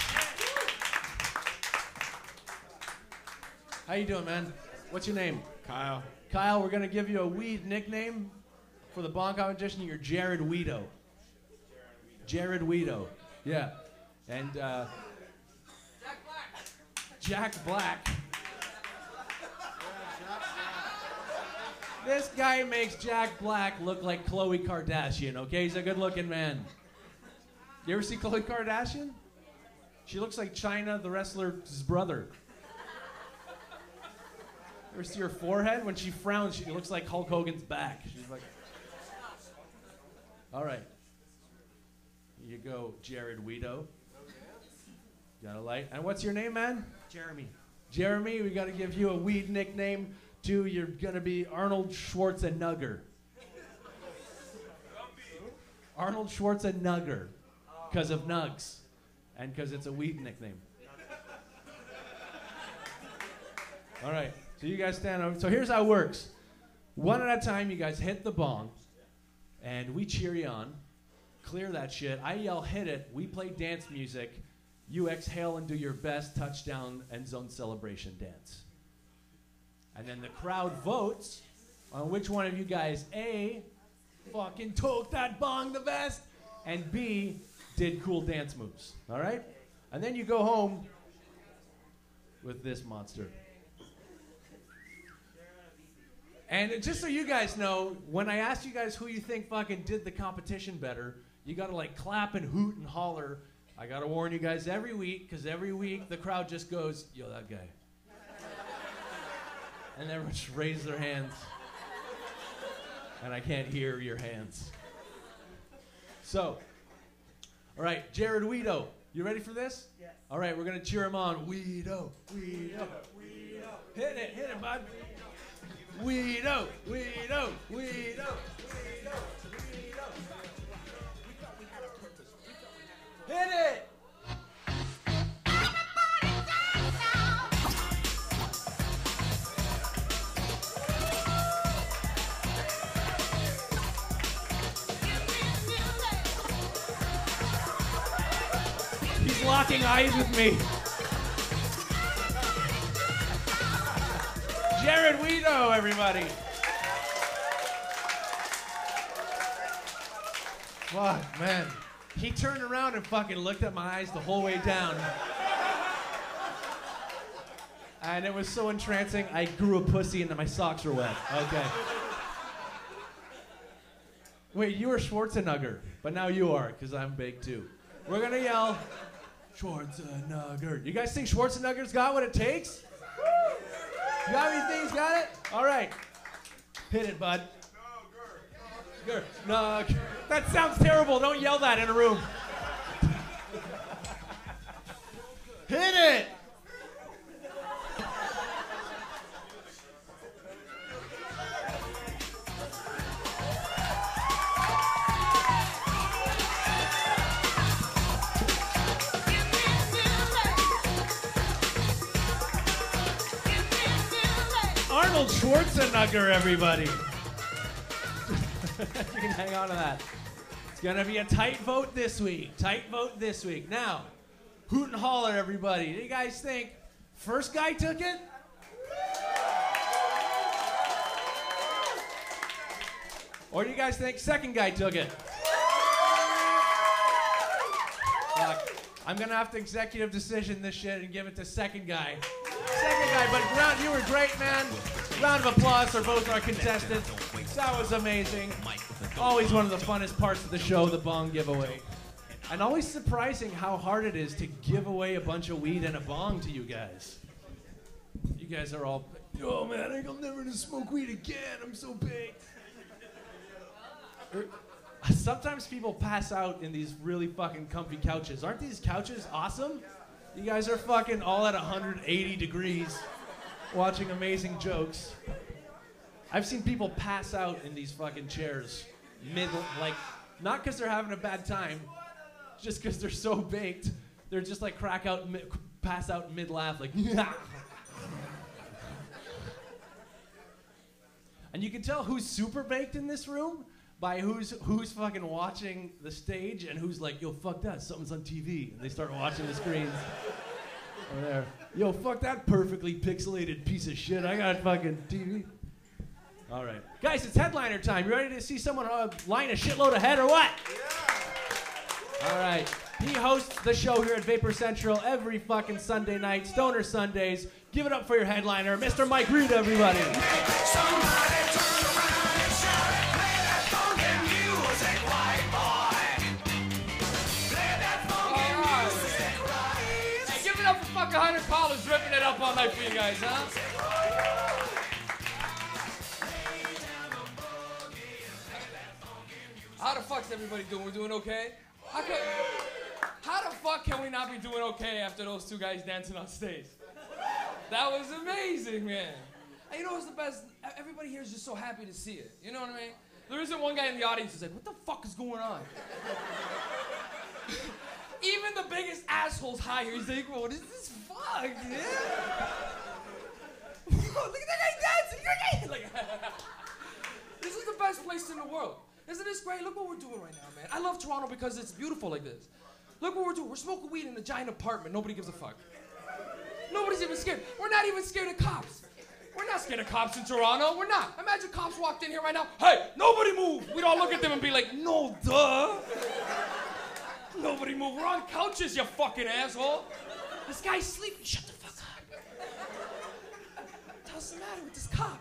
How you doing, man? What's your name? Kyle. Kyle, we're going to give you a weed nickname for the bong competition. You're Jared Weedo. Jared Weedo. Yeah. And Jack Black. Jack Black. This guy makes Jack Black look like Khloe Kardashian, okay? He's a good-looking man. You ever see Khloe Kardashian? She looks like China, the wrestler's brother. Ever see her forehead? When she frowns, she looks like Hulk Hogan's back. She's like... All right. Here you go, Jared Weedo. Got a light. And what's your name, man? Jeremy. Jeremy, we got to give you a weed nickname, too. You're going to be Arnold Schwarzenegger. Arnold Schwarzenegger. Because of nugs. And because it's a weed nickname. All right. So you guys stand over. So here's how it works. One at a time, you guys hit the bong. And we cheer you on. Clear that shit. I yell, hit it. We play dance music. You exhale and do your best touchdown end zone celebration dance. And then the crowd votes on which one of you guys, A, fucking took that bong the best, and B, did cool dance moves. All right? And then you go home with this monster. And just so you guys know, when I asked you guys who you think fucking did the competition better, you gotta like clap and hoot and holler. I gotta warn you guys every week, because every week the crowd just goes, yo, that guy. And everyone just raises their hands. And I can't hear your hands. So, all right, Jared Weedo, you ready for this? Yes. All right, we're gonna cheer him on. Weedo, Weedo, Weedo. Hit it, bud. Weedo, Weedo, Weedo, Weedo, Weedo. Hit it! He's locking eyes with me. Jared Weedo, everybody. Fuck, man. He turned around and fucking looked at my eyes the whole way down. And it was so entrancing, I grew a pussy and my socks were wet. Okay. Wait, you were Schwarzenegger, but now you are, because I'm big too. We're gonna yell, Schwarzenegger. You guys think Schwarzenegger's got what it takes? You got anything? He's got it? All right. Hit it, bud. No, that sounds terrible. Don't yell that in a room. Hit it! Arnold Schwarzenegger, everybody. You can hang on to that. It's gonna be a tight vote this week. Now, hoot and holler, everybody. Do you guys think first guy took it? Or do you guys think second guy took it? Fuck. I'm gonna have to executive decision this shit and give it to second guy. But you were great, man. Round of applause for both our contestants. That was amazing. Always one of the funnest parts of the show, the bong giveaway. And always surprising how hard it is to give away a bunch of weed and a bong to you guys. You guys are all, oh man, I think I'm never gonna smoke weed again. I'm so big. Sometimes people pass out in these really fucking comfy couches. Aren't these couches awesome? You guys are fucking all at 180 degrees watching amazing jokes. I've seen people pass out in these fucking chairs not because they're having a bad time, just because they're so baked, they're just like pass out mid-laugh, like, yeah. And you can tell who's super baked in this room by who's fucking watching the stage and who's like, yo, fuck that, something's on TV. And they start watching the screens. Over there. Yo, fuck that perfectly pixelated piece of shit. I got fucking TV. All right. Guys, it's headliner time. You ready to see someone line a shitload ahead or what? Yeah. All right. He hosts the show here at Vapor Central every fucking Sunday night, Stoner Sundays. Give it up for your headliner, Mr. Mike Rita, everybody. Somebody turn around and shout it. Play that funky music, white boy. Play that funky music right. Hey, give it up for fucking $100 ripping it up all night for you guys, huh? How the fuck's everybody doing? We're doing okay? How the fuck can we not be doing okay after those two guys dancing on stage? That was amazing, man. And you know what's the best? Everybody here is just so happy to see it. You know what I mean? There isn't one guy in the audience who's like, what the fuck is going on? Even the biggest asshole's high here. He's like, what is this fuck, yeah? Look at that guy dancing. Like, this is the best place in the world. Isn't this great? Look what we're doing right now, man. I love Toronto because it's beautiful like this. Look what we're doing. We're smoking weed in a giant apartment. Nobody gives a fuck. Nobody's even scared. We're not even scared of cops. We're not scared of cops in Toronto. We're not. Imagine cops walked in here right now. Hey, nobody move. We'd all look at them and be like, no, duh. Nobody move. We're on couches, you fucking asshole. This guy's sleeping. Shut the fuck up. What the hell's the matter with this cop?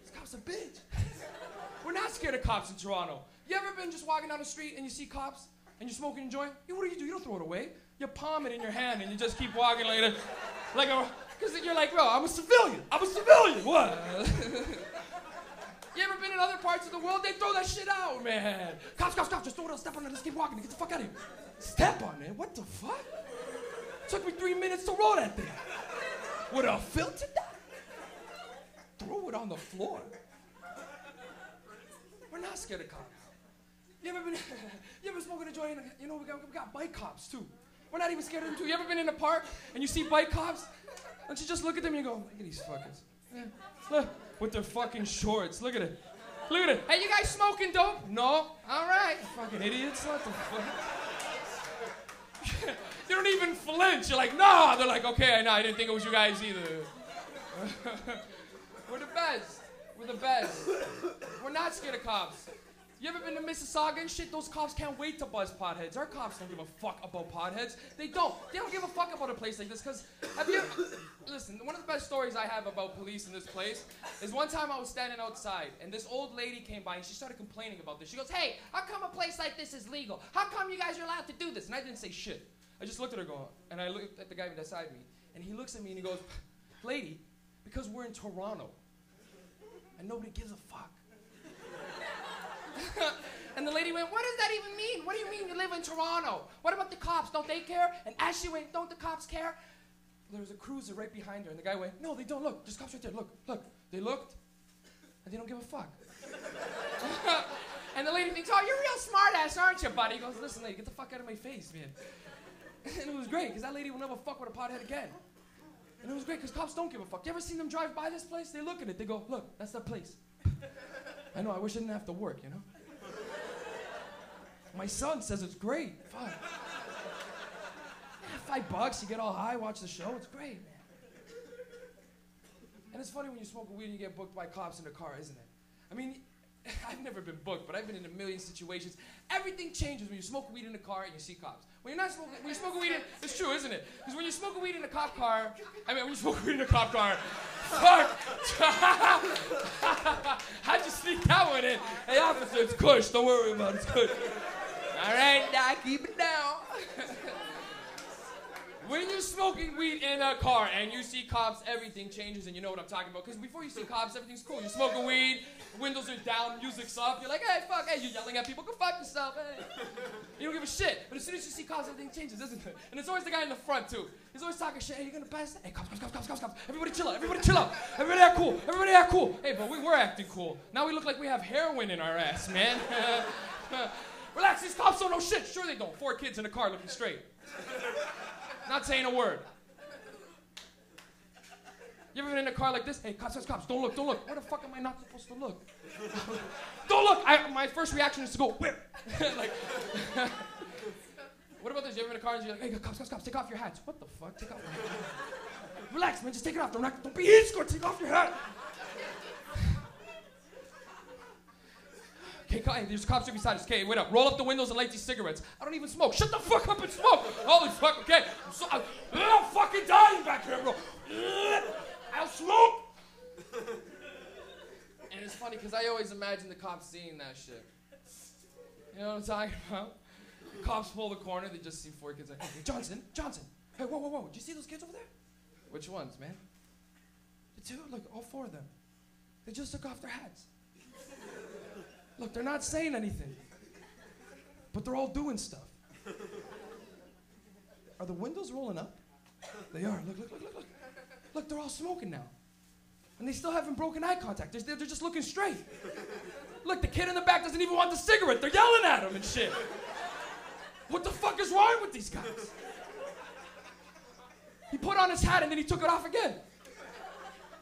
This cop's a bitch. We're not scared of cops in Toronto. You ever been just walking down the street and you see cops and you're smoking a joint? What do? You don't throw it away. You palm it in your hand and you just keep walking like that. Because you're like, bro, I'm a civilian. What? You ever been in other parts of the world? They throw that shit out, man. Cops, just throw it out, step on it, just keep walking. Get the fuck out of here. Step on it? What the fuck? Took me 3 minutes to roll that thing. With a filter dot? Throw it on the floor. We're not scared of cops. You ever smoking a joint? You know, we got bike cops too. We're not even scared of them too. You ever been in a park and you see bike cops? Don't you just look at them and you go, look at these fuckers. Yeah. Look, with their fucking shorts. Look at it. Look at it. Hey, you guys smoking dope? No? All right. Fucking idiots. What the fuck? You don't even flinch. You're like, no. They're like, okay, I didn't think it was you guys either. We're the best. We're the best. We're not scared of cops. You ever been to Mississauga and shit? Those cops can't wait to buzz potheads. Our cops don't give a fuck about potheads. They don't. They don't give a fuck about a place like this. Because, listen, one of the best stories I have about police in this place is one time I was standing outside and this old lady came by and she started complaining about this. She goes, hey, how come a place like this is legal? How come you guys are allowed to do this? And I didn't say shit. I just looked at her going, and I looked at the guy beside me, and he looks at me and he goes, lady, because we're in Toronto and nobody gives a fuck. And the lady went, what does that even mean? What do you mean you live in Toronto? What about the cops? Don't they care? And as she went, don't the cops care? There was a cruiser right behind her, and the guy went, no, they don't. Look, there's cops right there. Look, look. They looked, and they don't give a fuck. And the lady thinks, oh, you're a real smart ass, aren't you, buddy? He goes, listen, lady, get the fuck out of my face, man. And it was great, because that lady will never fuck with a pothead again. And it was great, because cops don't give a fuck. You ever seen them drive by this place? They look at it, they go, look, that's their place. I know, I wish I didn't have to work, you know? My son says it's great. Fuck. Yeah, $5, you get all high, watch the show, it's great, man. And it's funny when you smoke a weed and you get booked by cops in the car, isn't it? I mean, I've never been booked, but I've been in a million situations. Everything changes when you smoke weed in the car and you see cops. When you're not smoking, when you smoke a weed in, it's true, isn't it? Because when you smoke a weed in a cop car, when you smoke weed in a cop car, fuck! How'd you sneak that one in? Hey, officer, it's kush, don't worry about it, it's kush. All right, now keep it down. When you're smoking weed in a car and you see cops, everything changes, and you know what I'm talking about. Because before you see cops, everything's cool. You're smoking weed, windows are down, music's up. You're like, hey, fuck, hey, you're yelling at people, go fuck yourself, hey. You don't give a shit. But as soon as you see cops, everything changes, isn't it? And it's always the guy in the front, too. He's always talking shit. Hey, you gonna pass? Hey, cops. Everybody chill out, everybody chill out. Everybody act cool, everybody act cool. Hey, but we were acting cool. Now we look like we have heroin in our ass, man. Relax, these cops don't know shit. Sure they don't. 4 kids in the car looking straight. Not saying a word. You ever been in a car like this? Hey, cops, don't look. Where the fuck am I not supposed to look? Don't look! My first reaction is to go, where? Like, what about this? You ever been in a car and you're like, hey, cops, take off your hats. What the fuck? Take off your hat. Relax, man, just take it off. Don't be escort, take off your hat. Okay, there's cops right beside us. Okay, wait up. Roll up the windows and light these cigarettes. I don't even smoke. Shut the fuck up and smoke. Holy fuck, okay. I'm fucking dying back here, bro. I'll smoke. And it's funny because I always imagine the cops seeing that shit. You know what I'm talking about? The cops pull the corner, they just see 4 kids like, hey, Johnson. Hey, whoa. Did you see those kids over there? Which ones, man? The 2? Look, all 4 of them. They just took off their hats. Look, they're not saying anything, but they're all doing stuff. Are the windows rolling up? They are. Look. Look, they're all smoking now. And they still haven't broken eye contact. They're just looking straight. Look, the kid in the back doesn't even want the cigarette. They're yelling at him and shit. What the fuck is wrong with these guys? He put on his hat and then he took it off again.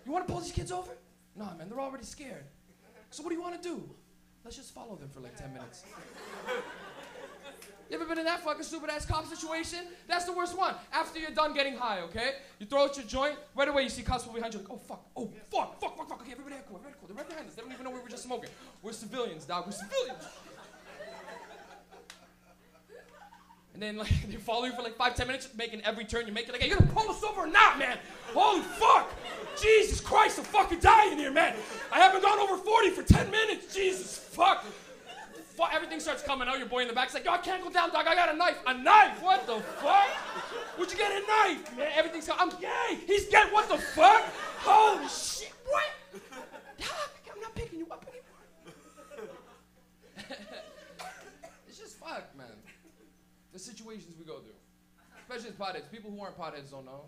You want to pull these kids over? Nah, man, they're already scared. So what do you want to do? Let's just follow them for like 10 minutes. You ever been in that fucking stupid ass cop situation? That's the worst one. After you're done getting high, okay? You throw out your joint, right away you see cops behind you like, oh fuck. Okay, everybody act cool. They're right behind us. They don't even know we were just smoking. We're civilians, dog. We're civilians. And then like they follow you for like 5-10 minutes, making every turn you make it like, hey, you're gonna pull us over or not, man? Holy fuck! Jesus Christ, I'm fucking dying here, man. I haven't gone over 40 for 10 minutes. Jesus fuck. Everything starts coming out. Your boy in the back's like, yo, I can't go down, dog. I got a knife. A knife? What the fuck? Where'd you get a knife? Man, everything's coming. I'm gay. He's gay. What the fuck? Holy shit. What? Dog, I'm not picking you up anymore. It's just fucked, man. The situations we go through. Especially as potheads. People who aren't potheads don't know.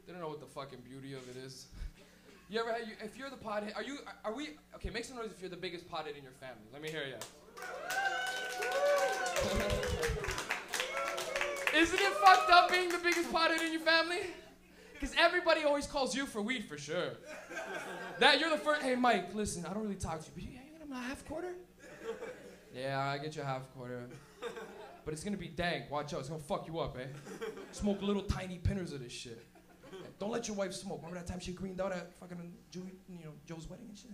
They don't know what the fucking beauty of it is. You ever had, if you're the pothead, are we, okay, make some noise if you're the biggest pothead in your family. Let me hear ya. Isn't it fucked up being the biggest pothead in your family? Because everybody always calls you for weed for sure. That you're the first, hey Mike, listen, I don't really talk to you, but you get him a half quarter? Yeah, I get you a half quarter. But it's gonna be dank, watch out, it's gonna fuck you up, eh? Smoke little tiny pinners of this shit. Don't let your wife smoke. Remember that time she greened out at fucking Joe's wedding and shit?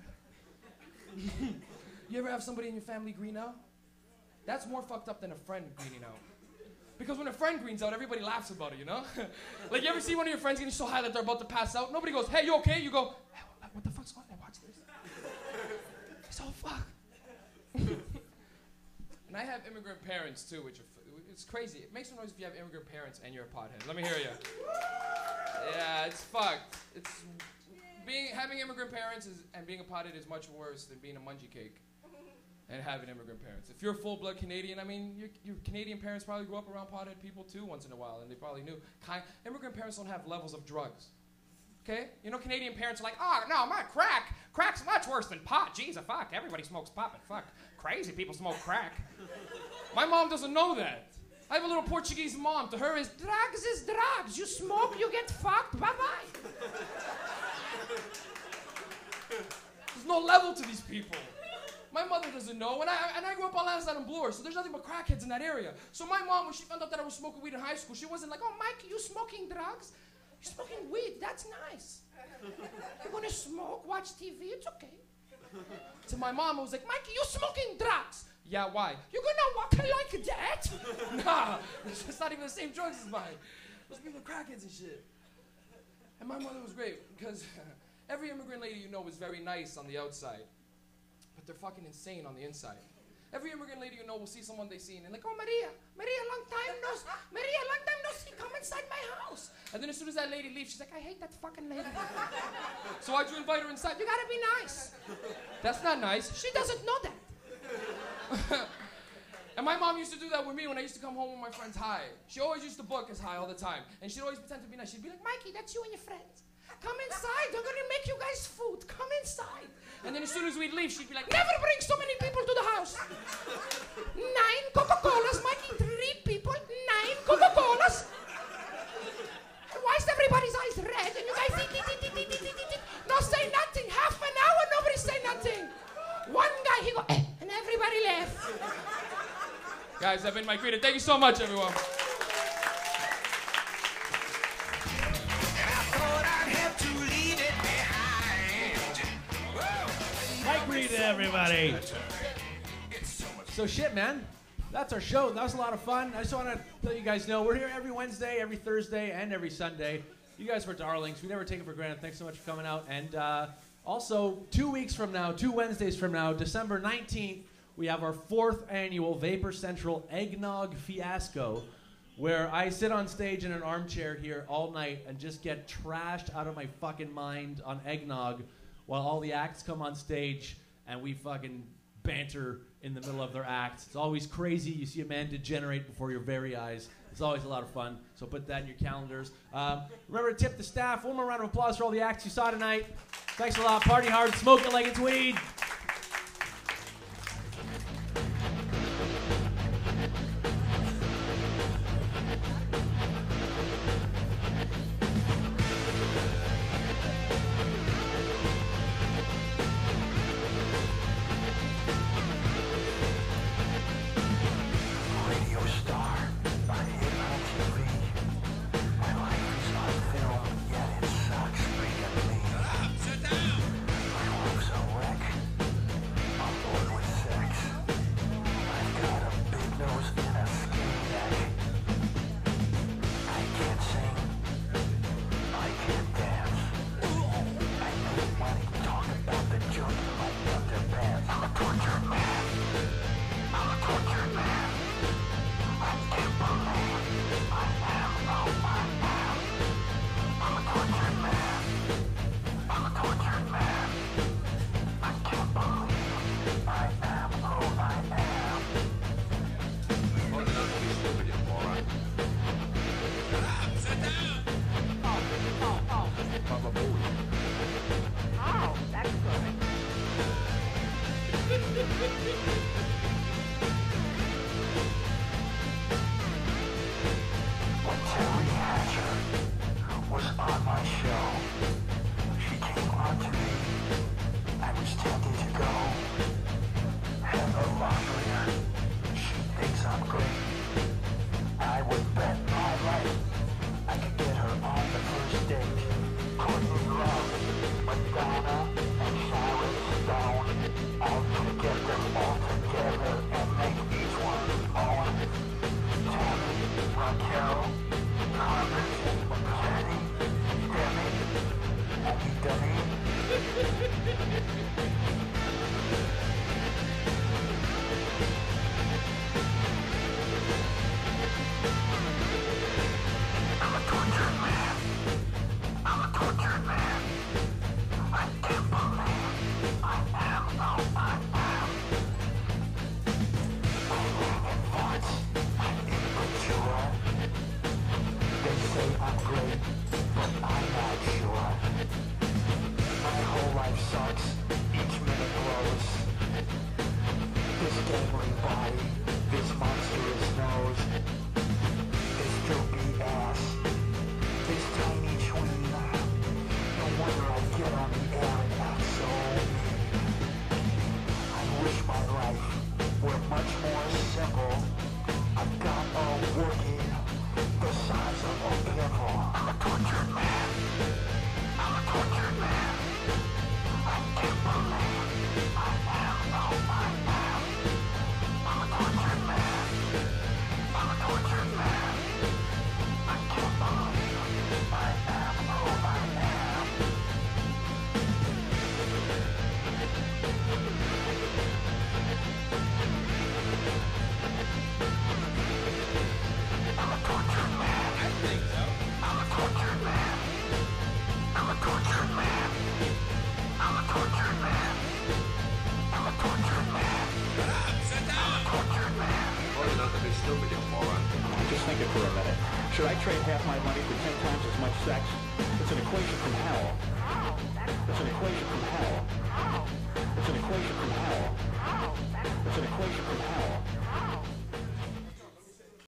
You ever have somebody in your family green out? That's more fucked up than a friend greening out. Because when a friend greens out, everybody laughs about it, you know? Like, you ever see one of your friends getting so high that they're about to pass out? Nobody goes, hey, you okay? You go, hey, what the fuck's going on? Watch this. It's all fuck. And I have immigrant parents, too, which are, it's crazy. It makes no noise if you have immigrant parents and you're a pothead. Let me hear you. Yeah, it's fucked. Having immigrant parents and being a pothead is much worse than being a mungie cake and having immigrant parents. If you're full-blood Canadian, I mean, your Canadian parents probably grew up around pothead people too once in a while, and they probably knew. Immigrant parents don't have levels of drugs. Okay? You know, Canadian parents are like, oh, no, my crack's much worse than pot. Jeez, fuck, everybody smokes pot, but fuck, crazy people smoke crack. My mom doesn't know that. I have a little Portuguese mom. To her, drugs is drugs. You smoke, you get fucked, bye-bye. There's no level to these people. My mother doesn't know, and I grew up on Lansdowne and Bloor, so there's nothing but crackheads in that area. So my mom, when she found out that I was smoking weed in high school, she wasn't like, oh, Mike, you smoking drugs? You're smoking weed, that's nice. You're gonna smoke, watch TV, it's okay. To my mom, I was like, Mikey, you smoking drugs? Yeah, why? You're gonna walk like that? Nah, it's not even the same drugs as mine. Those people are crackheads and shit. And my mother was great, because every immigrant lady you know is very nice on the outside, but they're fucking insane on the inside. Every immigrant lady you know will see someone they see and they're like, oh, Maria, long time no see, come inside my house. And then as soon as that lady leaves, she's like, I hate that fucking lady. So why'd you invite her inside? You gotta be nice. That's not nice. She doesn't know that. And my mom used to do that with me when I used to come home with my friends high. She always used to book us high all the time. And she'd always pretend to be nice. She'd be like, Mikey, that's you and your friends. Come inside, I'm gonna make you guys food. Come inside. And then as soon as we'd leave, she'd be like, never bring so many people to the house. 9 Coca-Colas, Mikey, 3 people, 9 Coca-Colas. Why is everybody's eyes red? And you guys eat. No say nothing. Half an hour, nobody say nothing. One guy, he go, and everybody left. Guys, I've been Mike Rita. Thank you so much, everyone. Mike Rita, everybody. So shit, man. That's our show. That was a lot of fun. I just want to let you guys know we're here every Wednesday, every Thursday, and every Sunday. You guys were darlings. We never take it for granted. Thanks so much for coming out. And also, 2 weeks from now, 2 Wednesdays from now, December 19th, we have our 4th annual Vapor Central Eggnog Fiasco, where I sit on stage in an armchair here all night and just get trashed out of my fucking mind on eggnog while all the acts come on stage and we fucking banter in the middle of their acts. It's always crazy. You see a man degenerate before your very eyes. It's always a lot of fun, so put that in your calendars. Remember to tip the staff. One more round of applause for all the acts you saw tonight. Thanks a lot. Party hard. Smoke it like it's weed. Madonna and Sharon Stone all together. Just think it for a minute. Should I trade half my money for 10 times as much sex? It's an equation from hell. It's an equation from hell. It's an equation from hell. It's an equation from hell.